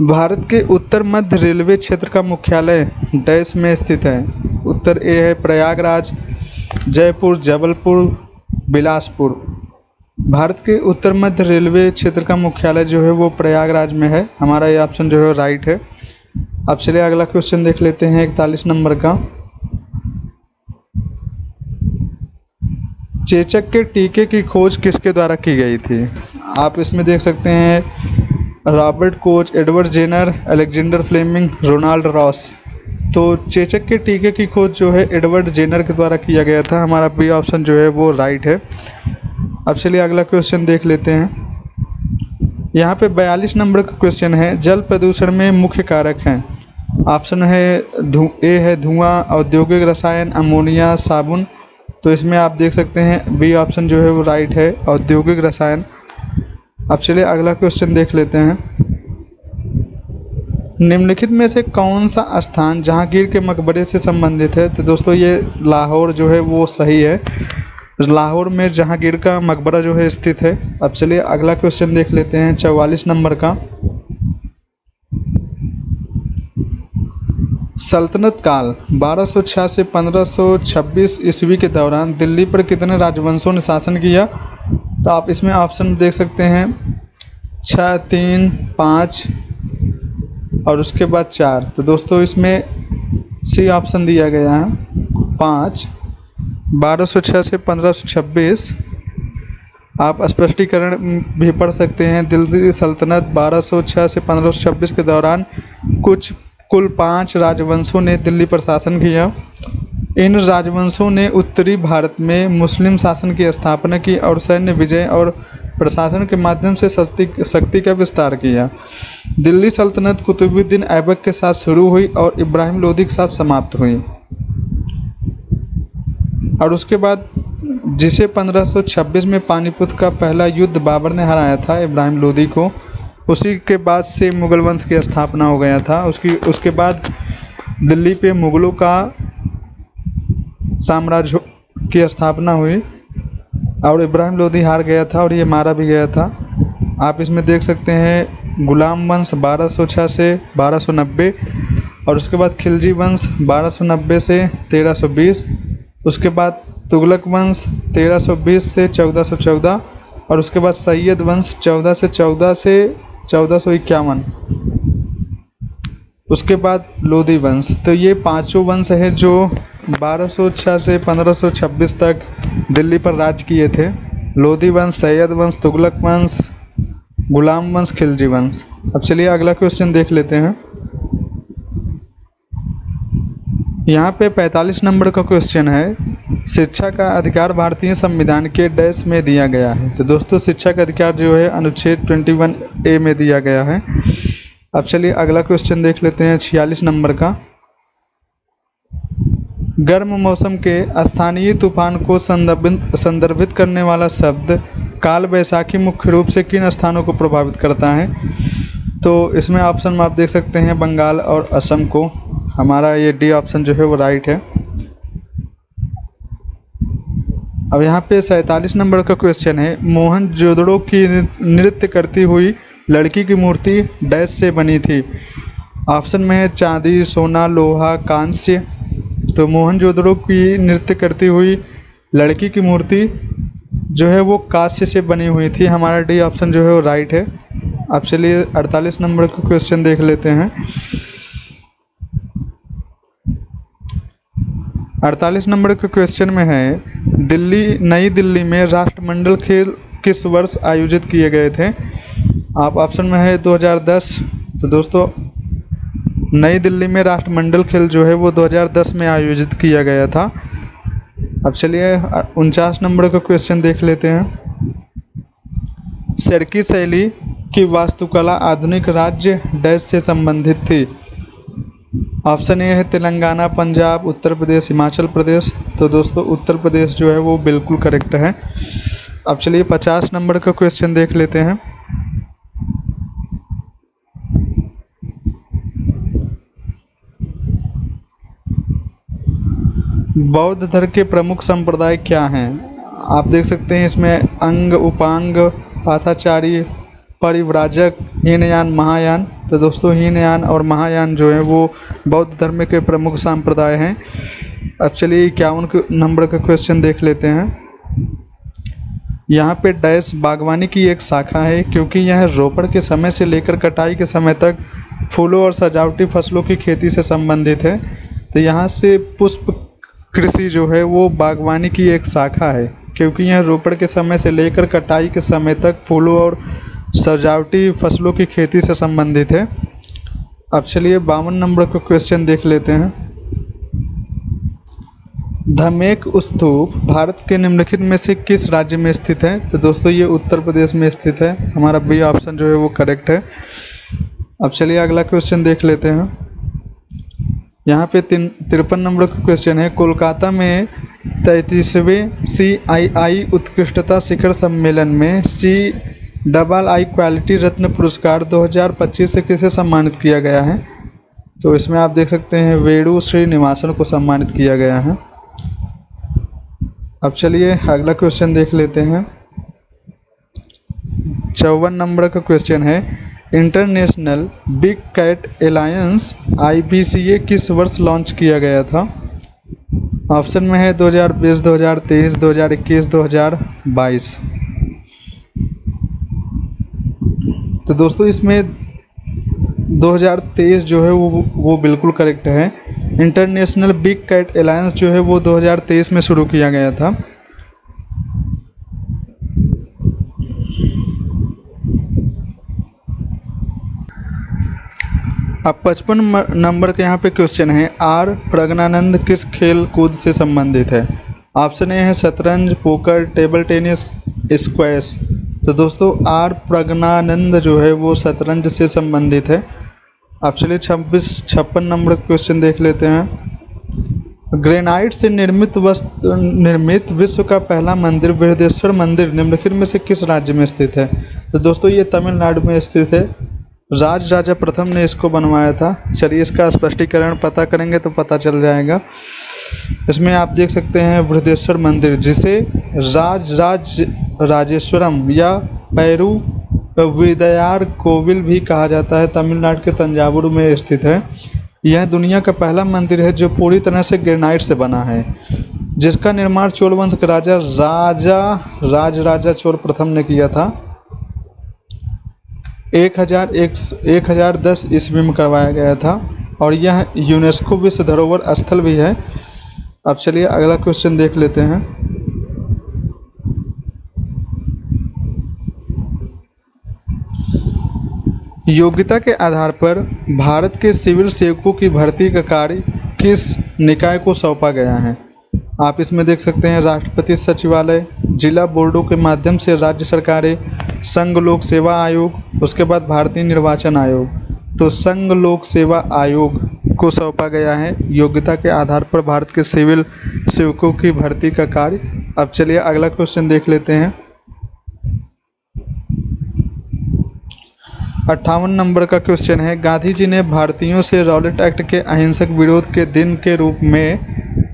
भारत के उत्तर मध्य रेलवे क्षेत्र का मुख्यालय डैश में स्थित है। उत्तर ए है प्रयागराज, जयपुर, जबलपुर, बिलासपुर। भारत के उत्तर मध्य रेलवे क्षेत्र का मुख्यालय जो है वो प्रयागराज में है। हमारा ये ऑप्शन जो है राइट है। अब चलिए अगला क्वेश्चन देख लेते हैं 41 नंबर का। चेचक के टीके की खोज किसके द्वारा की गई थी? आप इसमें देख सकते हैं Robert Koch, Edward Jenner, Alexander Fleming, Ronald Ross. तो चेचक के टीके की खोज जो है एडवर्ड जेनर के द्वारा किया गया था। हमारा बी ऑप्शन जो है वो राइट है। अब चलिए अगला क्वेश्चन देख लेते हैं। यहाँ पे 42 नंबर का क्वेश्चन है। जल प्रदूषण में मुख्य कारक हैं। ऑप्शन है ए है धुआं, औद्योगिक रसायन, अमोनिया, साबुन। तो इसमें आप देख सकते हैं बी ऑप्शन जो है वो राइट है, औद्योगिक रसायन। अब चलिए अगला क्वेश्चन देख लेते हैं। निम्नलिखित में से कौन सा स्थान जहांगीर के मकबरे से संबंधित है? तो दोस्तों ये लाहौर जो है वो सही है। लाहौर में जहांगीर का मकबरा जो है स्थित है। अब चलिए अगला क्वेश्चन देख लेते हैं 44 नंबर का। सल्तनत काल 1206 से 1526 ईस्वी के दौरान दिल्ली पर कितने राजवंशों ने शासन किया? तो आप इसमें ऑप्शन देख सकते हैं 6, 3, 5 और उसके बाद 4। तो दोस्तों इसमें सी ऑप्शन दिया गया है 5। 1206 से 1526। आप स्पष्टीकरण भी पढ़ सकते हैं। दिल्ली सल्तनत 1206 से 1526 के दौरान कुल 5 राजवंशों ने दिल्ली पर शासन किया। इन राजवंशों ने उत्तरी भारत में मुस्लिम शासन की स्थापना की और सैन्य विजय और प्रशासन के माध्यम से शक्ति का विस्तार किया। दिल्ली सल्तनत कुतुबुद्दीन ऐबक के साथ शुरू हुई और इब्राहिम लोदी के साथ समाप्त हुई। और उसके बाद जिसे 1526 में पानीपत का पहला युद्ध बाबर ने हराया था इब्राहिम लोदी को, उसी के बाद से मुगल वंश की स्थापना हो गया था। उसके बाद दिल्ली पे मुगलों का साम्राज्य की स्थापना हुई और इब्राहिम लोदी हार गया था और ये मारा भी गया था। आप इसमें देख सकते हैं गुलाम वंश 1206 से 1290 और उसके बाद खिलजी वंश 1290 से 1320, उसके बाद तुगलक वंश 1320 से 1414, और उसके बाद सैयद वंश 1414 से 1451, उसके बाद लोधी वंश। तो ये पांचों वंश है जो 1206 से 1526 तक दिल्ली पर राज किए थे। लोधी वंश, सैयद वंश, तुगलक वंश, गुलाम वंश, खिलजी वंश। अब चलिए अगला क्वेश्चन देख लेते हैं। यहाँ पे 45 नंबर का क्वेश्चन है, शिक्षा का अधिकार भारतीय संविधान के डैश में दिया गया है। तो दोस्तों शिक्षा का अधिकार जो है अनुच्छेद 21A में दिया गया है। अब चलिए अगला क्वेश्चन देख लेते हैं 46 नंबर का। गर्म मौसम के स्थानीय तूफान को संदर्भित करने वाला शब्द काल बैसाखी मुख्य रूप से किन स्थानों को प्रभावित करता है? तो इसमें ऑप्शन में आप देख सकते हैं बंगाल और असम को। हमारा ये डी ऑप्शन जो है वो राइट है। अब यहाँ पे 47 नंबर का क्वेश्चन है, मोहनजोदड़ो की नृत्य करती हुई लड़की की मूर्ति डैश से बनी थी। ऑप्शन में है चांदी, सोना, लोहा, कांस्य। तो मोहनजोदड़ो की नृत्य करती हुई लड़की की मूर्ति जो है वो कांस्य से बनी हुई थी। हमारा डी ऑप्शन जो है वो राइट है। अब चलिए 48 नंबर का क्वेश्चन देख लेते हैं। 48 नंबर के क्वेश्चन में है, नई दिल्ली में राष्ट्रमंडल खेल किस वर्ष आयोजित किए गए थे? आप ऑप्शन में है 2010। तो दोस्तों नई दिल्ली में राष्ट्रमंडल खेल जो है वो 2010 में आयोजित किया गया था। अब चलिए 49 नंबर का क्वेश्चन देख लेते हैं। शेरकी शैली की वास्तुकला आधुनिक राज्य डैश से संबंधित थी। ऑप्शन ए है तेलंगाना, पंजाब, उत्तर प्रदेश, हिमाचल प्रदेश। तो दोस्तों उत्तर प्रदेश जो है वो बिल्कुल करेक्ट है। अब चलिए 50 नंबर का क्वेश्चन देख लेते हैं। बौद्ध धर्म के प्रमुख संप्रदाय क्या हैं? आप देख सकते हैं इसमें अंग, उपांग, पाथाचारी, परिव्राजक, हीनयान, महायान। तो दोस्तों हीनयान और महायान जो है वो बौद्ध धर्म के प्रमुख संप्रदाय हैं। अब चलिए 51 नंबर का क्वेश्चन देख लेते हैं। यहाँ पे डैश बागवानी की एक शाखा है क्योंकि यह रोपण के समय से लेकर कटाई के समय तक फूलों और सजावटी फसलों की खेती से संबंधित है। तो यहाँ से पुष्प कृषि जो है वो बागवानी की एक शाखा है क्योंकि यह रोपण के समय से लेकर कटाई के समय तक फूलों और सजावटी फसलों की खेती से संबंधित है। अब चलिए 52 नंबर का क्वेश्चन देख लेते हैं। धमेक स्तूप भारत के निम्नलिखित में से किस राज्य में स्थित है? तो दोस्तों ये उत्तर प्रदेश में स्थित है। हमारा बी ऑप्शन जो है वो करेक्ट है। अब चलिए अगला क्वेश्चन देख लेते हैं। यहाँ पे 53 नंबर का क्वेश्चन है, कोलकाता में 33वें CII उत्कृष्टता शिखर सम्मेलन में CII क्वालिटी रत्न पुरस्कार 2025 से किसे सम्मानित किया गया है? तो इसमें आप देख सकते हैं वेणु श्रीनिवासन को सम्मानित किया गया है। अब चलिए अगला क्वेश्चन देख लेते हैं। 54 नंबर का क्वेश्चन है, International Big Cat Alliance IBCA किस वर्ष लॉन्च किया गया था? ऑप्शन में है 2020, 2023, 2021, 2022। तो दोस्तों इसमें 2023 जो है वो बिल्कुल करेक्ट है। इंटरनेशनल बिग कैट एलायंस जो है वो 2023 में शुरू किया गया था। अब 55 नंबर के यहाँ पे क्वेश्चन है, आर प्रज्ञानंद किस खेल कूद से संबंधित है? ऑप्शन ए है शतरंज, पोकर, टेबल टेनिस, स्क्वैश। तो दोस्तों आर प्रज्ञानंद जो है वो शतरंज से संबंधित है। अब चलिए 56 नंबर क्वेश्चन देख लेते हैं। ग्रेनाइट से निर्मित विश्व का पहला मंदिर बृहदेश्वर मंदिर निम्नलिखित में से किस राज्य में स्थित है? तो दोस्तों ये तमिलनाडु में स्थित है। राजा प्रथम ने इसको बनवाया था। चलिए इसका स्पष्टीकरण पता करेंगे तो पता चल जाएगा। इसमें आप देख सकते हैं बृहदेश्वर मंदिर, जिसे राजेश्वरम या पैरू विदयार कोविल भी कहा जाता है, तमिलनाडु के तंजावुर में स्थित है। यह दुनिया का पहला मंदिर है जो पूरी तरह से ग्रेनाइट से बना है, जिसका निर्माण चोल वंश के राजराजा चोल प्रथम ने किया था। 1010 ईस्वी में करवाया गया था और यह यूनेस्को विश्व धरोहर स्थल भी है। अब चलिए अगला क्वेश्चन देख लेते हैं। योग्यता के आधार पर भारत के सिविल सेवकों की भर्ती का कार्य किस निकाय को सौंपा गया है? आप इसमें देख सकते हैं राष्ट्रपति सचिवालय, जिला बोर्डों के माध्यम से राज्य सरकारें, संघ लोक सेवा आयोग, उसके बाद भारतीय निर्वाचन आयोग। तो संघ लोक सेवा आयोग को सौंपा गया है योग्यता के आधार पर भारत के सिविल सेवकों की भर्ती का कार्य। अब चलिए अगला क्वेश्चन देख लेते हैं। 58 नंबर का क्वेश्चन है, गांधी जी ने भारतीयों से रॉलेट एक्ट के अहिंसक विरोध के दिन के रूप में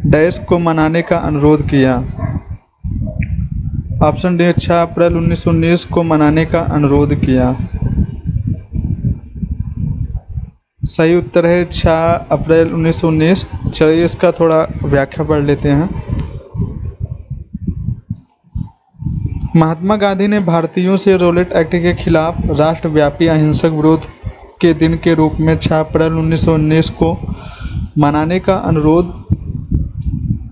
डैश को मनाने का अनुरोध किया? ऑप्शन डी 6 अप्रैल 1919 को मनाने का अनुरोध किया। सही उत्तर है 6 अप्रैल 1919। चलिए इसका थोड़ा व्याख्या पढ़ लेते हैं। महात्मा गांधी ने भारतीयों से रॉलेट एक्ट के खिलाफ राष्ट्रव्यापी अहिंसक विरोध के दिन के रूप में 6 अप्रैल 1919 को मनाने का अनुरोध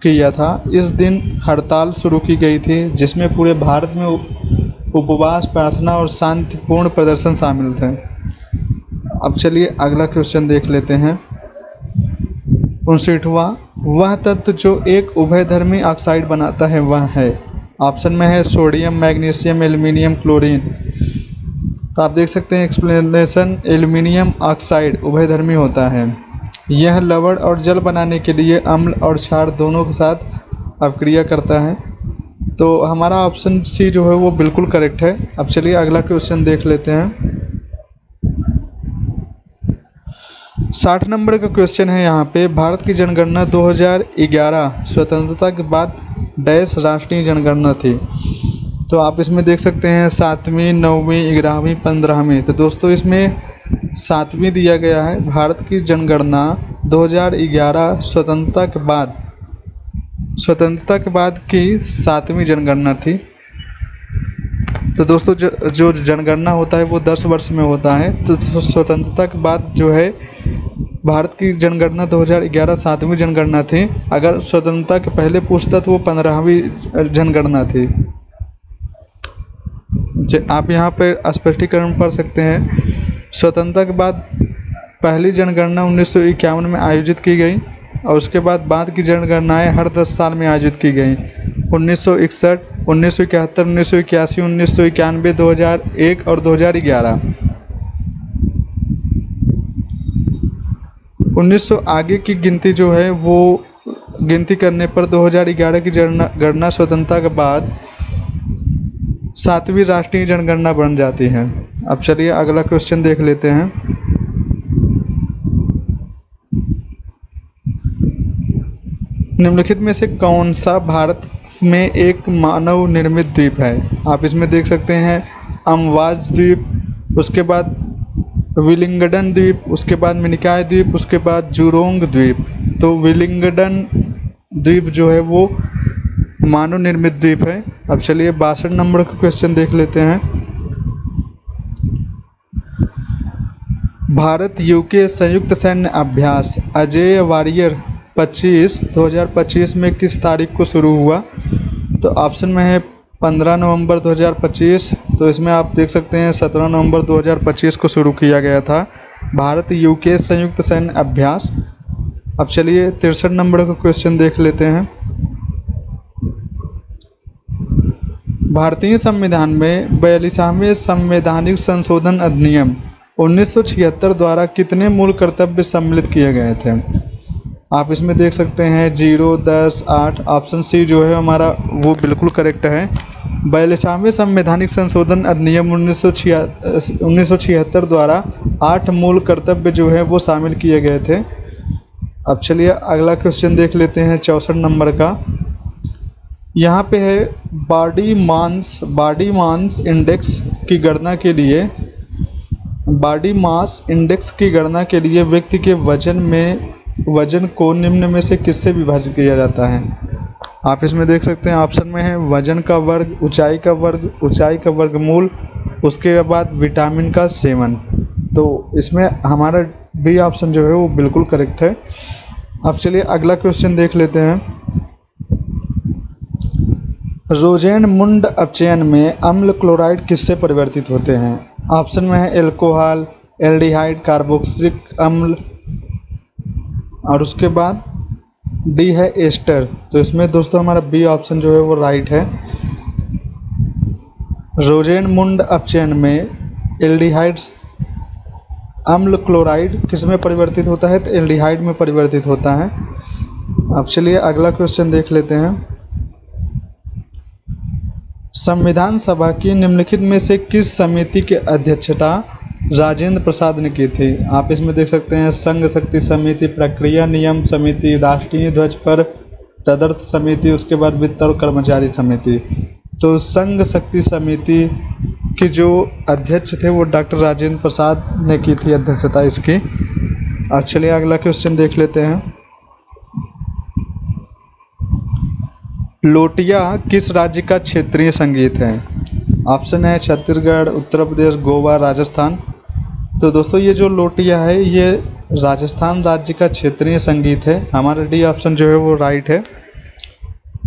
किया था। इस दिन हड़ताल शुरू की गई थी जिसमें पूरे भारत में उपवास, प्रार्थना और शांतिपूर्ण प्रदर्शन शामिल थे। अब चलिए अगला क्वेश्चन देख लेते हैं। 59वां, वह तत्व जो एक उभयधर्मी ऑक्साइड बनाता है वह है? ऑप्शन में है सोडियम, मैग्नीशियम, एल्युमिनियम, क्लोरीन। तो आप देख सकते हैं एक्सप्लेनेशन, एल्युमिनियम ऑक्साइड उभयधर्मी होता है। यह लवण और जल बनाने के लिए अम्ल और क्षार दोनों के साथ अपक्रिया करता है। तो हमारा ऑप्शन सी जो है वो बिल्कुल करेक्ट है। अब चलिए अगला क्वेश्चन देख लेते हैं। 60 नंबर का क्वेश्चन है यहाँ पे, भारत की जनगणना 2011 स्वतंत्रता के बाद डैश राष्ट्रीय जनगणना थी। तो आप इसमें देख सकते हैं 7वीं, 9वीं, 11वीं, 15वीं। तो दोस्तों इसमें 7वीं दिया गया है। भारत की जनगणना 2011 स्वतंत्रता के बाद की 7वीं जनगणना थी। तो दोस्तों जो जनगणना होता है वो 10 वर्ष में होता है। तो स्वतंत्रता के बाद जो है भारत की जनगणना 2011 7वीं जनगणना थी। अगर स्वतंत्रता के पहले पूछता तो वो 15वीं जनगणना थी। आप यहाँ पर स्पष्टीकरण पढ़ सकते हैं। स्वतंत्रता के बाद पहली जनगणना 1951 में आयोजित की गई और उसके बाद की जनगणनाएं हर 10 साल में आयोजित की गई। 1961, 1971, 1981, 1991, 2001 और 2011। 1900 आगे की गिनती जो है वो गिनती करने पर 2011 की गणना स्वतंत्रता के बाद 7वीं राष्ट्रीय जनगणना बन जाती है। अब चलिए अगला क्वेश्चन देख लेते हैं। निम्नलिखित में से कौन सा भारत में एक मानव निर्मित द्वीप है? आप इसमें देख सकते हैं अमवाज द्वीप, उसके बाद विलिंगडन द्वीप, उसके बाद मिनिकॉय द्वीप, उसके बाद जुरोंग द्वीप। तो विलिंगडन द्वीप जो है वो मानव निर्मित द्वीप है। अब चलिए 62 नंबर का क्वेश्चन देख लेते हैं। भारत यूके संयुक्त सैन्य अभ्यास अजेय वॉरियर 2025 में किस तारीख को शुरू हुआ? तो ऑप्शन में है 15 नवंबर 2025। तो इसमें आप देख सकते हैं 17 नवंबर 2025 को शुरू किया गया था भारत यूके संयुक्त सैन्य अभ्यास। अब चलिए 63 नंबर का क्वेश्चन देख लेते हैं। भारतीय संविधान में 42वें संवैधानिक संशोधन अधिनियम 1976 द्वारा कितने मूल कर्तव्य सम्मिलित किए गए थे? आप इसमें देख सकते हैं 0, 10, 8। ऑप्शन सी जो है हमारा वो बिल्कुल करेक्ट है। 42वें संवैधानिक संशोधन अधिनियम 1976 द्वारा 8 मूल कर्तव्य जो है वो शामिल किए गए थे। अब चलिए अगला क्वेश्चन देख लेते हैं 64 नंबर का। यहाँ पे है बॉडी मास इंडेक्स की गणना के लिए बॉडी मास इंडेक्स की गणना के लिए व्यक्ति के वजन को निम्न में से किससे विभाजित किया जाता है? आप इसमें देख सकते हैं ऑप्शन में है वजन का वर्ग, ऊंचाई का वर्गमूल, उसके बाद विटामिन का सेवन। तो इसमें हमारा बी ऑप्शन जो है वो बिल्कुल करेक्ट है। अब चलिए अगला क्वेश्चन देख लेते हैं। रोज़ेनमुंड अपचयन में अम्ल क्लोराइड किससे परिवर्तित होते हैं? ऑप्शन में है एल्कोहल, एल्डिहाइड, कार्बोक्सिलिक अम्ल, और उसके बाद डी है एस्टर। तो इसमें दोस्तों हमारा बी ऑप्शन जो है वो राइट है। रोज़ेनमुंड अपचयन में एल्डिहाइड अम्ल क्लोराइड किस में परिवर्तित होता है? तो एल्डिहाइड में परिवर्तित होता है। अब चलिए अगला क्वेश्चन देख लेते हैं। संविधान सभा की निम्नलिखित में से किस समिति की अध्यक्षता राजेंद्र प्रसाद ने की थी? आप इसमें देख सकते हैं संघ शक्ति समिति, प्रक्रिया नियम समिति, राष्ट्रीय ध्वज पर तदर्थ समिति, उसके बाद वित्त और कर्मचारी समिति। तो संघ शक्ति समिति के जो अध्यक्ष थे वो डॉक्टर राजेंद्र प्रसाद ने की थी अध्यक्षता इसकी। अब चलिए अगला क्वेश्चन देख लेते हैं। लोटिया किस राज्य का क्षेत्रीय संगीत है? ऑप्शन है छत्तीसगढ़, उत्तर प्रदेश, गोवा, राजस्थान। तो दोस्तों ये जो लोटिया है ये राजस्थान राज्य का क्षेत्रीय संगीत है। हमारा डी ऑप्शन जो है वो राइट है।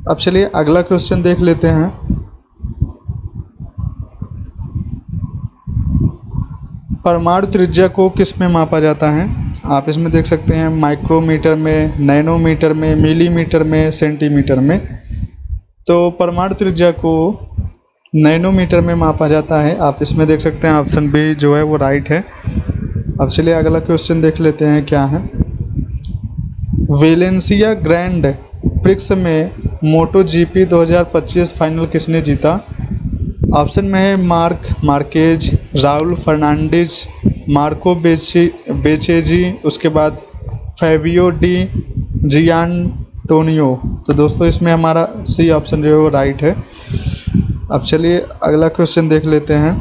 अब चलिए अगला क्वेश्चन देख लेते हैं। परमाणु त्रिज्या को किस में मापा जाता है? आप इसमें देख सकते हैं माइक्रोमीटर में, नैनोमीटर में, मिलीमीटर में, सेंटीमीटर में। तो परमाणु त्रिज्या को नैनोमीटर में मापा जाता है। आप इसमें देख सकते हैं ऑप्शन बी जो है वो राइट है। अब चलिए अगला क्वेश्चन देख लेते हैं क्या है। वेलेंसिया ग्रैंड प्रिक्स में मोटो जीपी 2025 फाइनल किसने जीता? ऑप्शन में है Mark Marquez, Raul Fernandez, Marco Bezzecchi, उसके बाद फेबियो डी जियानटोनियो। तो दोस्तों इसमें हमारा सी ऑप्शन जो है वो राइट है। अब चलिए अगला क्वेश्चन देख लेते हैं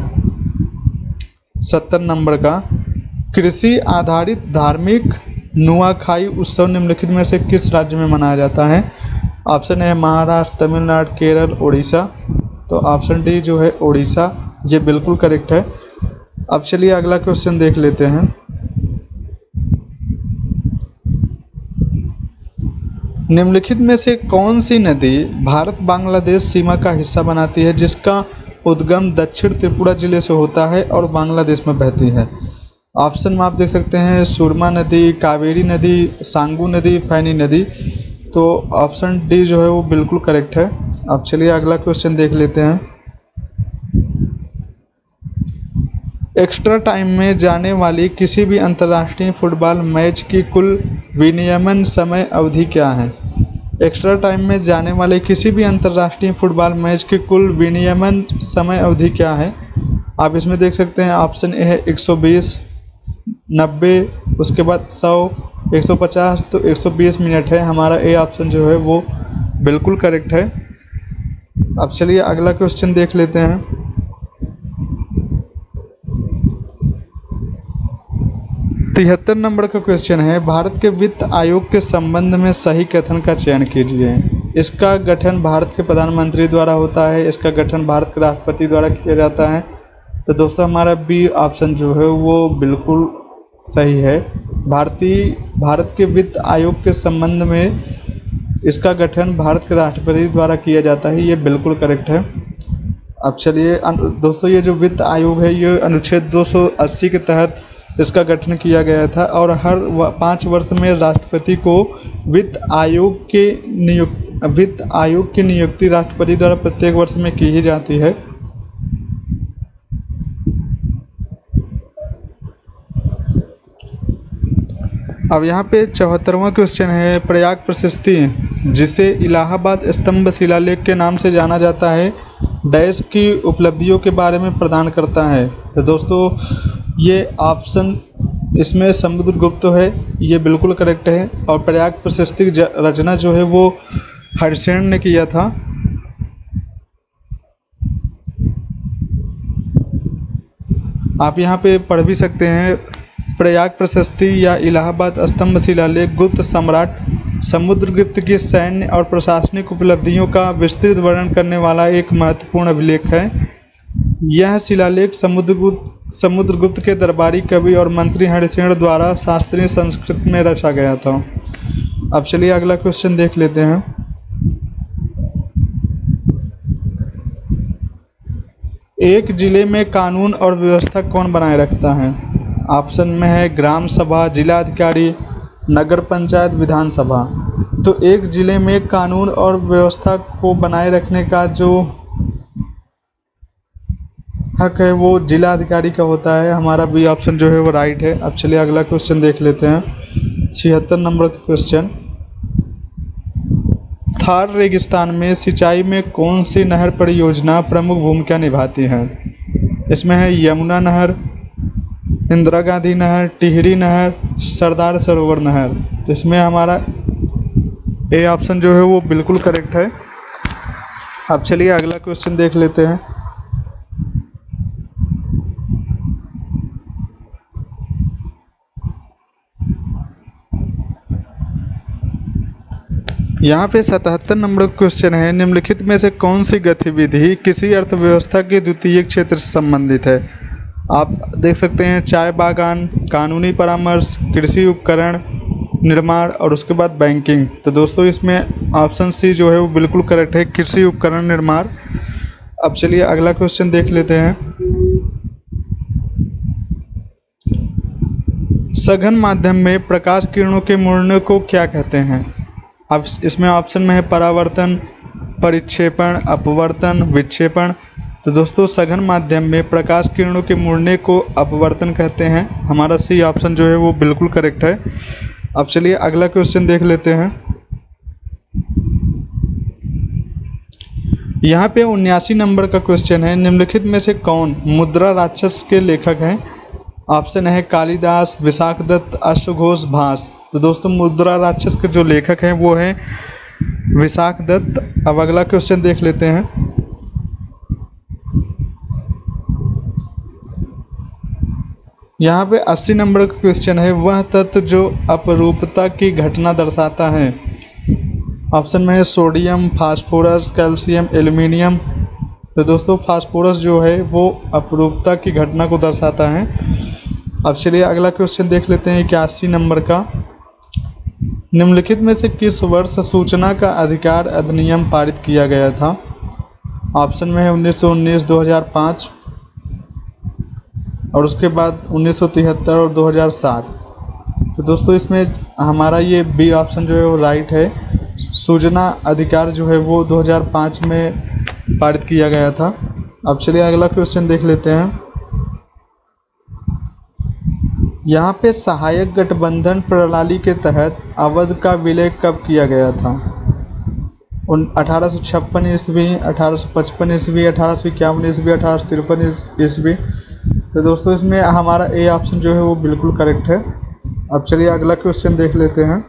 70 नंबर का। कृषि आधारित धार्मिक नुआखाई उत्सव निम्नलिखित में से किस राज्य में मनाया जाता है? ऑप्शन है महाराष्ट्र, तमिलनाडु, केरल, उड़ीसा। तो ऑप्शन डी जो है उड़ीसा, ये बिल्कुल करेक्ट है। अब चलिए अगला क्वेश्चन देख लेते हैं। निम्नलिखित में से कौन सी नदी भारत बांग्लादेश सीमा का हिस्सा बनाती है जिसका उद्गम दक्षिण त्रिपुरा जिले से होता है और बांग्लादेश में बहती है? ऑप्शन में आप देख सकते हैं सुरमा नदी, कावेरी नदी, सांगू नदी, फैनी नदी। तो ऑप्शन डी जो है वो बिल्कुल करेक्ट है। अब चलिए अगला क्वेश्चन देख लेते हैं। एक्स्ट्रा टाइम में जाने वाली किसी भी अंतर्राष्ट्रीय फुटबॉल मैच की कुल विनियमन समय अवधि क्या है? एक्स्ट्रा टाइम में जाने वाले किसी भी अंतर्राष्ट्रीय फुटबॉल मैच की कुल विनियमन समय अवधि क्या है? आप इसमें देख सकते हैं ऑप्शन ए है 120, 90, उसके बाद 100, 150। तो 120 मिनट है। हमारा ए ऑप्शन जो है वो बिल्कुल करेक्ट है। अब चलिए अगला क्वेश्चन देख लेते हैं। तिहत्तर नंबर का क्वेश्चन है भारत के वित्त आयोग के संबंध में सही कथन का चयन कीजिए। इसका गठन भारत के प्रधानमंत्री द्वारा होता है, इसका गठन भारत के राष्ट्रपति द्वारा किया जाता है। तो दोस्तों हमारा बी ऑप्शन जो है वो बिल्कुल सही है। भारत के वित्त आयोग के संबंध में इसका गठन भारत के राष्ट्रपति द्वारा किया जाता है, ये बिल्कुल करेक्ट है। अब चलिए दोस्तों ये जो वित्त आयोग है ये अनुच्छेद 280 के तहत इसका गठन किया गया था और हर 5 वर्ष में राष्ट्रपति को वित्त आयोग की नियुक्ति राष्ट्रपति द्वारा प्रत्येक वर्ष में की ही जाती है। अब यहाँ पे 74वां क्वेश्चन है प्रयाग प्रशस्ति जिसे इलाहाबाद स्तंभ शिलालेख के नाम से जाना जाता है डैश की उपलब्धियों के बारे में प्रदान करता है। तो दोस्तों ये ऑप्शन इसमें समुद्रगुप्त है, ये बिल्कुल करेक्ट है। और प्रयाग प्रशस्ति रचना जो है वो हरिसेन ने किया था। आप यहाँ पे पढ़ भी सकते हैं, प्रयाग प्रशस्ति या इलाहाबाद स्तंभ शिलालेख गुप्त सम्राट समुद्रगुप्त की सैन्य और प्रशासनिक उपलब्धियों का विस्तृत वर्णन करने वाला एक महत्वपूर्ण अभिलेख है। यह शिलालेख समुद्रगुप्त के दरबारी कवि और मंत्री हरिसेन द्वारा शास्त्रीय संस्कृत में रचा गया था। अब चलिए अगला क्वेश्चन देख लेते हैं। एक जिले में कानून और व्यवस्था कौन बनाए रखता है? ऑप्शन में है ग्राम सभा, जिला अधिकारी, नगर पंचायत, विधानसभा। तो एक जिले में कानून और व्यवस्था को बनाए रखने का जो हक है वो जिला अधिकारी का होता है। हमारा बी ऑप्शन जो है वो राइट है। अब चलिए अगला क्वेश्चन देख लेते हैं। 76 नंबर का क्वेश्चन, थार रेगिस्तान में सिंचाई में कौन सी नहर परियोजना प्रमुख भूमिका निभाती है? इसमें है यमुना नहर, इंदिरा गांधी नहर, टिहरी नहर, सरदार सरोवर नहर। तो इसमें हमारा ए ऑप्शन जो है वो बिल्कुल करेक्ट है। अब चलिए अगला क्वेश्चन देख लेते हैं। यहाँ पे 77 नंबर क्वेश्चन है, निम्नलिखित में से कौन सी गतिविधि किसी अर्थव्यवस्था के द्वितीय क्षेत्र से संबंधित है? आप देख सकते हैं चाय बागान, कानूनी परामर्श, कृषि उपकरण निर्माण और उसके बाद बैंकिंग। तो दोस्तों इसमें ऑप्शन सी जो है वो बिल्कुल करेक्ट है, कृषि उपकरण निर्माण। अब चलिए अगला क्वेश्चन देख लेते हैं। सघन माध्यम में प्रकाश किरणों के मुड़ने को क्या कहते हैं? अब इसमें ऑप्शन में है परावर्तन, परिक्षेपण, अपवर्तन, विक्षेपण। तो दोस्तों सघन माध्यम में प्रकाश किरणों के मुड़ने को अपवर्तन कहते हैं। हमारा सी ऑप्शन जो है वो बिल्कुल करेक्ट है। अब चलिए अगला क्वेश्चन देख लेते हैं। यहाँ पे 79 नंबर का क्वेश्चन है, निम्नलिखित में से कौन मुद्रा राक्षस के लेखक हैं? ऑप्शन है कालिदास, विशाखदत्त, अश्वघोष, भास। तो दोस्तों मुद्रा राक्षस के जो लेखक हैं वो हैं विशाखदत्त। अब अगला क्वेश्चन देख लेते हैं। यहाँ पे 80 नंबर का क्वेश्चन है, वह तत्व जो अपरूपता की घटना दर्शाता है। ऑप्शन में है सोडियम, फास्फोरस, कैल्शियम, एल्युमिनियम। तो दोस्तों फास्फोरस जो है वो अपरूपता की घटना को दर्शाता है। अब चलिए अगला क्वेश्चन देख लेते हैं 81 नंबर का, निम्नलिखित में से किस वर्ष सूचना का अधिकार अधिनियम पारित किया गया था? ऑप्शन में है 1919, 2005 और उसके बाद 1973 और 2007। तो दोस्तों इसमें हमारा ये बी ऑप्शन जो है वो राइट है। सूचना अधिकार जो है वो 2005 में पारित किया गया था। अब चलिए अगला क्वेश्चन देख लेते हैं। यहाँ पे सहायक गठबंधन प्रणाली के तहत अवध का विलय कब किया गया था? 1856 ईस्वी, 1855 ईस्वी, 1851 ईस्वी, 1853 ईस्वी। तो दोस्तों इसमें हमारा ए ऑप्शन जो है वो बिल्कुल करेक्ट है। अब चलिए अगला क्वेश्चन देख लेते हैं।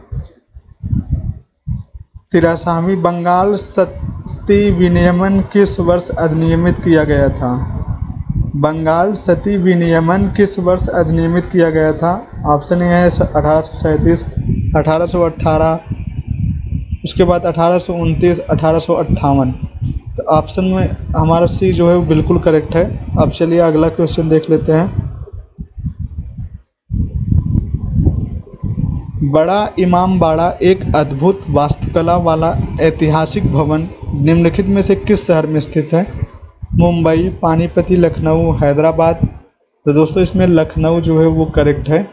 83वां बंगाल सती विनियमन किस वर्ष अधिनियमित किया गया था? बंगाल सती विनियमन किस वर्ष अधिनियमित किया गया था? ऑप्शन ए है 1837, 1818, उसके बाद 1829, 1858। तो ऑप्शन में हमारा सी जो है वो बिल्कुल करेक्ट है। अब चलिए अगला क्वेश्चन देख लेते हैं। बड़ा इमामबाड़ा एक अद्भुत वास्तुकला वाला ऐतिहासिक भवन निम्नलिखित में से किस शहर में स्थित है? मुंबई, पानीपति, लखनऊ, हैदराबाद। तो दोस्तों इसमें लखनऊ जो है वो करेक्ट है।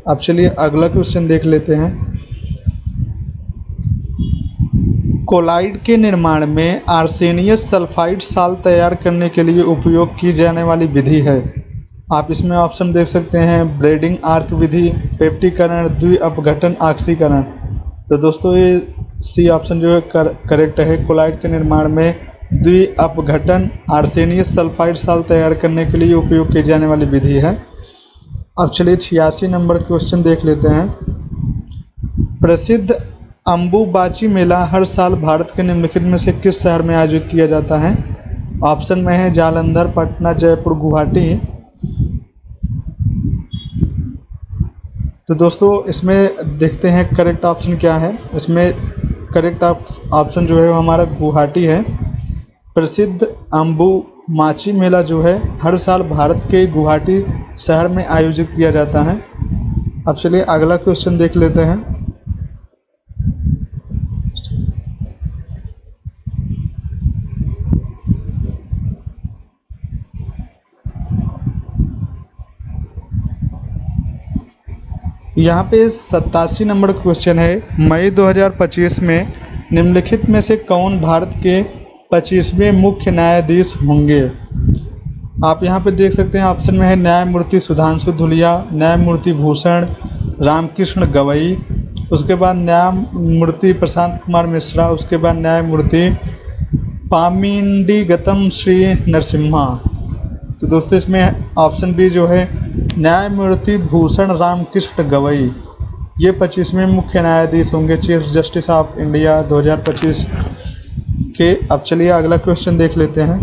अब चलिए अगला क्वेश्चन देख लेते हैं। कोलाइड के निर्माण में आर्सेनियस सल्फाइड साल तैयार करने के लिए उपयोग की जाने वाली विधि है। आप इसमें ऑप्शन देख सकते हैं ब्रेडिंग आर्क विधि, पेप्टीकरण, द्विअपघटन, ऑक्सीकरण। तो दोस्तों ये सी ऑप्शन जो है करेक्ट है। कोलाइड के निर्माण में द्विअपघटन आर्सेनियस सल्फाइड साल तैयार करने के लिए उपयोग की जाने वाली विधि है। अब चलिए 86 नंबर क्वेश्चन देख लेते हैं। प्रसिद्ध अम्बुबाची मेला हर साल भारत के निम्नलिखित में से किस शहर में आयोजित किया जाता है? ऑप्शन में है जालंधर, पटना, जयपुर, गुवाहाटी। तो दोस्तों इसमें देखते हैं करेक्ट ऑप्शन क्या है। इसमें करेक्ट ऑप्शन जो है वो हमारा गुवाहाटी है। प्रसिद्ध अंबुमाची मेला जो है हर साल भारत के गुवाहाटी शहर में आयोजित किया जाता है। अब चलिए अगला क्वेश्चन देख लेते हैं। यहाँ पे 87 नंबर क्वेश्चन है। मई 2025 में निम्नलिखित में से कौन भारत के 25वें मुख्य न्यायाधीश होंगे। आप यहाँ पे देख सकते हैं ऑप्शन में है न्यायमूर्ति सुधांशु धूलिया, न्यायमूर्ति भूषण रामकृष्ण गवई, उसके बाद न्यायमूर्ति प्रशांत कुमार मिश्रा, उसके बाद न्यायमूर्ति पामिंडीगतम श्री नरसिम्हा। तो दोस्तों इसमें ऑप्शन बी जो है न्यायमूर्ति भूषण रामकृष्ण गवई, ये 25वें मुख्य न्यायाधीश होंगे, चीफ जस्टिस ऑफ इंडिया 2025 के। अब चलिए अगला क्वेश्चन देख लेते हैं।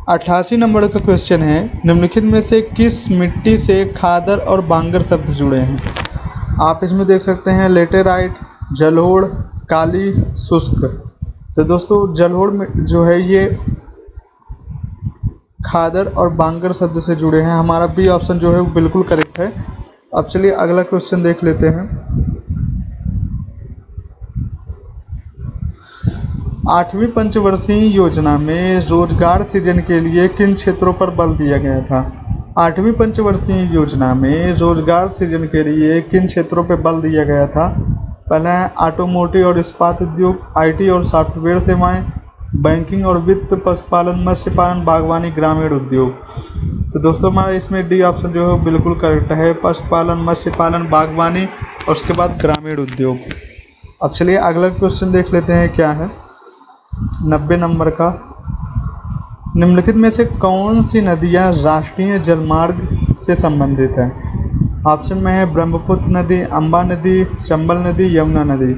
88 नंबर का क्वेश्चन है। निम्नलिखित में से किस मिट्टी से खादर और बांगर शब्द जुड़े हैं। आप इसमें देख सकते हैं लेटेराइट, जलोढ़, काली, शुष्क। तो दोस्तों जलोढ़ में जो है ये खादर और बांगर शब्द से जुड़े हैं। हमारा बी ऑप्शन जो है वो बिल्कुल करेक्ट है। अब चलिए अगला क्वेश्चन देख लेते हैं। 8वीं पंचवर्षीय योजना में रोजगार सृजन के लिए किन क्षेत्रों पर बल दिया गया था। 8वीं पंचवर्षीय योजना में रोजगार सृजन के लिए किन क्षेत्रों पर बल दिया गया था। पहला है ऑटोमोटिव और इस्पात उद्योग, आईटी और सॉफ्टवेयर सेवाएं, बैंकिंग और वित्त, पशुपालन, मत्स्य पालन, बागवानी, ग्रामीण उद्योग। तो दोस्तों हमारा इसमें डी ऑप्शन जो है बिल्कुल करेक्ट है, पशुपालन, मत्स्य पालन, बागवानी और उसके बाद ग्रामीण उद्योग। अब चलिए अगला क्वेश्चन देख लेते हैं क्या है 90 नंबर का। निम्नलिखित में से कौन सी नदियाँ राष्ट्रीय जलमार्ग से संबंधित है। ऑप्शन में है ब्रह्मपुत्र नदी, अम्बा नदी, चंबल नदी, यमुना नदी।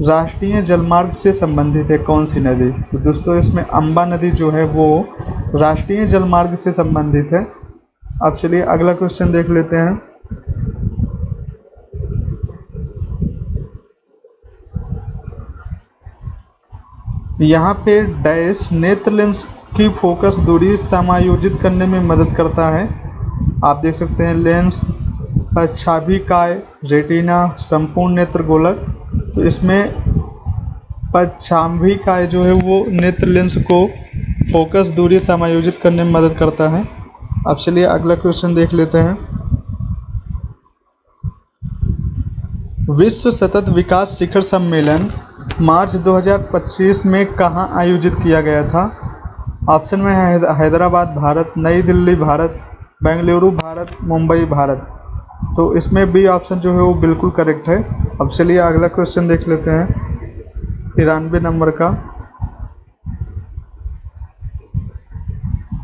राष्ट्रीय जलमार्ग से संबंधित है कौन सी नदी। तो दोस्तों इसमें अम्बा नदी जो है वो राष्ट्रीय जलमार्ग से संबंधित है। अब चलिए अगला क्वेश्चन देख लेते हैं। यहाँ पे डैश नेत्र लेंस की फोकस दूरी समायोजित करने में मदद करता है। आप देख सकते हैं लेंस, पश्चाभिकाय, रेटिना, संपूर्ण नेत्र गोलक। तो इसमें पश्चाभिकाय जो है वो नेत्र लेंस को फोकस दूरी समायोजित करने में मदद करता है। अब चलिए अगला क्वेश्चन देख लेते हैं। विश्व सतत विकास शिखर सम्मेलन मार्च 2025 में कहाँ आयोजित किया गया था। ऑप्शन में है हैदराबाद भारत, नई दिल्ली भारत, बेंगलुरु भारत, मुंबई भारत। तो इसमें बी ऑप्शन जो है वो बिल्कुल करेक्ट है। अब चलिए अगला क्वेश्चन देख लेते हैं 93 नंबर का।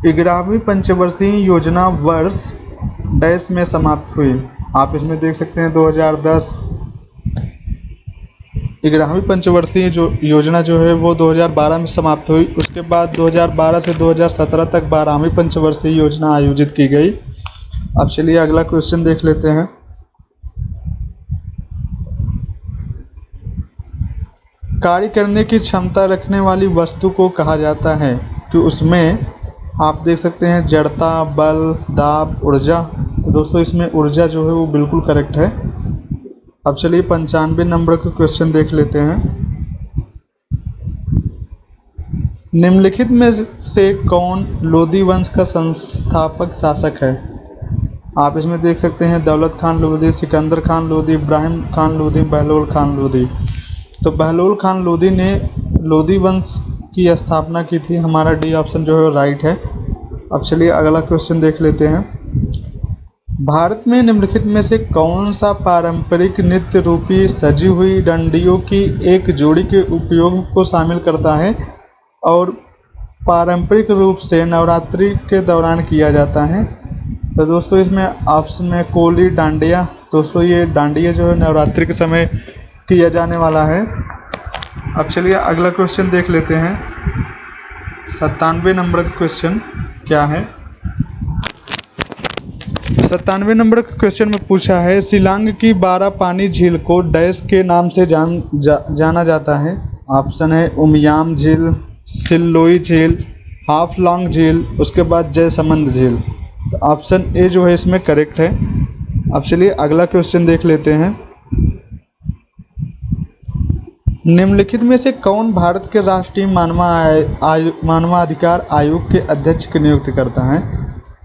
11वीं पंचवर्षीय योजना वर्ष डैश में समाप्त हुई। आप इसमें देख सकते हैं 2010। 11वीं पंचवर्षीय जो योजना जो है वो 2012 में समाप्त हुई। उसके बाद 2012 से 2017 तक 12वीं पंचवर्षीय योजना आयोजित की गई। अब चलिए अगला क्वेश्चन देख लेते हैं। कार्य करने की क्षमता रखने वाली वस्तु को कहा जाता है कि उसमें आप देख सकते हैं जड़ता, बल, दाब, ऊर्जा। तो दोस्तों इसमें ऊर्जा जो है वो बिल्कुल करेक्ट है। अब चलिए 95 नंबर का क्वेश्चन देख लेते हैं। निम्नलिखित में से कौन लोदी वंश का संस्थापक शासक है। आप इसमें देख सकते हैं दौलत खान लोदी, सिकंदर खान लोदी, इब्राहिम खान लोदी, बहलोल खान लोदी। तो बहलोल खान लोदी ने लोदी वंश की स्थापना की थी। हमारा डी ऑप्शन जो है राइट है। अब चलिए अगला क्वेश्चन देख लेते हैं। भारत में निम्नलिखित में से कौन सा पारंपरिक नृत्य रूपी सजी हुई डंडियों की एक जोड़ी के उपयोग को शामिल करता है और पारंपरिक रूप से नवरात्रि के दौरान किया जाता है। तो दोस्तों इसमें ऑप्शन में कोली डांडिया। दोस्तों ये डांडिया जो है नवरात्रि के समय किया जाने वाला है। अब चलिए अगला क्वेश्चन देख लेते हैं। 97 नंबर का क्वेश्चन क्या है? 97 नंबर के क्वेश्चन में पूछा है, शिलांग की बारापानी झील को डैश के नाम से जाना जाता है। ऑप्शन है उमियाम झील, सिल्लोई झील, हाफलॉन्ग झील, उसके बाद जयसमंद झील। तो ऑप्शन ए जो है इसमें करेक्ट है। अब चलिए अगला क्वेश्चन देख लेते हैं। निम्नलिखित में से कौन भारत के राष्ट्रीय मानवाधिकार आयोग के अध्यक्ष की नियुक्ति करता है?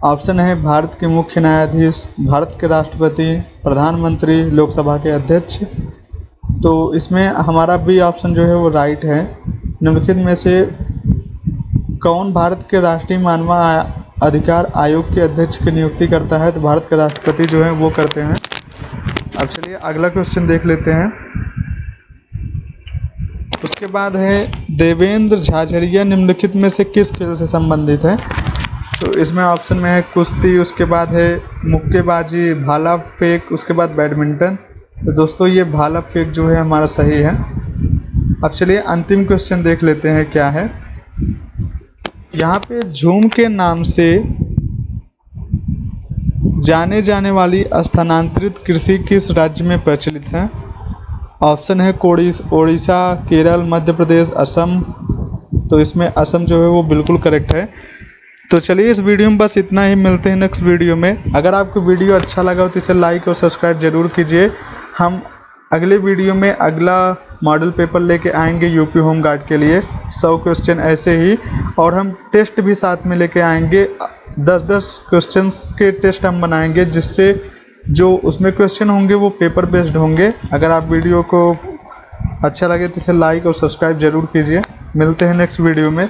ऑप्शन है भारत के मुख्य न्यायाधीश, भारत के राष्ट्रपति, प्रधानमंत्री, लोकसभा के अध्यक्ष। तो इसमें हमारा बी ऑप्शन जो है वो राइट है। निम्नलिखित में से कौन भारत के राष्ट्रीय मानवाधिकार आयोग के अध्यक्ष की नियुक्ति करता है? तो भारत के राष्ट्रपति जो है वो करते हैं। अब चलिए अगला क्वेश्चन देख लेते हैं। उसके बाद है देवेंद्र झाझड़िया निम्नलिखित में से किस खेल से संबंधित है? तो इसमें ऑप्शन में है कुश्ती, उसके बाद है मुक्केबाजी, भाला फेंक, उसके बाद बैडमिंटन। तो दोस्तों ये भाला फेंक जो है हमारा सही है। अब चलिए अंतिम क्वेश्चन देख लेते हैं क्या है। यहाँ पे झूम के नाम से जाने जाने वाली स्थानांतरित कृषि किस राज्य में प्रचलित है? ऑप्शन है ओडिशा, केरल, मध्य प्रदेश, असम। तो इसमें असम जो है वो बिल्कुल करेक्ट है। तो चलिए इस वीडियो में बस इतना ही, मिलते हैं नेक्स्ट वीडियो में। अगर आपको वीडियो अच्छा लगा हो तो इसे लाइक और सब्सक्राइब जरूर कीजिए। हम अगले वीडियो में अगला मॉडल पेपर लेके आएंगे यूपी होम गार्ड के लिए 100 क्वेश्चन ऐसे ही, और हम टेस्ट भी साथ में लेके आएंगे। 10-10 क्वेश्चंस के टेस्ट हम बनाएंगे, जिससे जो उसमें क्वेश्चन होंगे वो पेपर बेस्ड होंगे। अगर आप वीडियो को अच्छा लगे तो इसे लाइक और सब्सक्राइब जरूर कीजिए। मिलते हैं नेक्स्ट वीडियो में।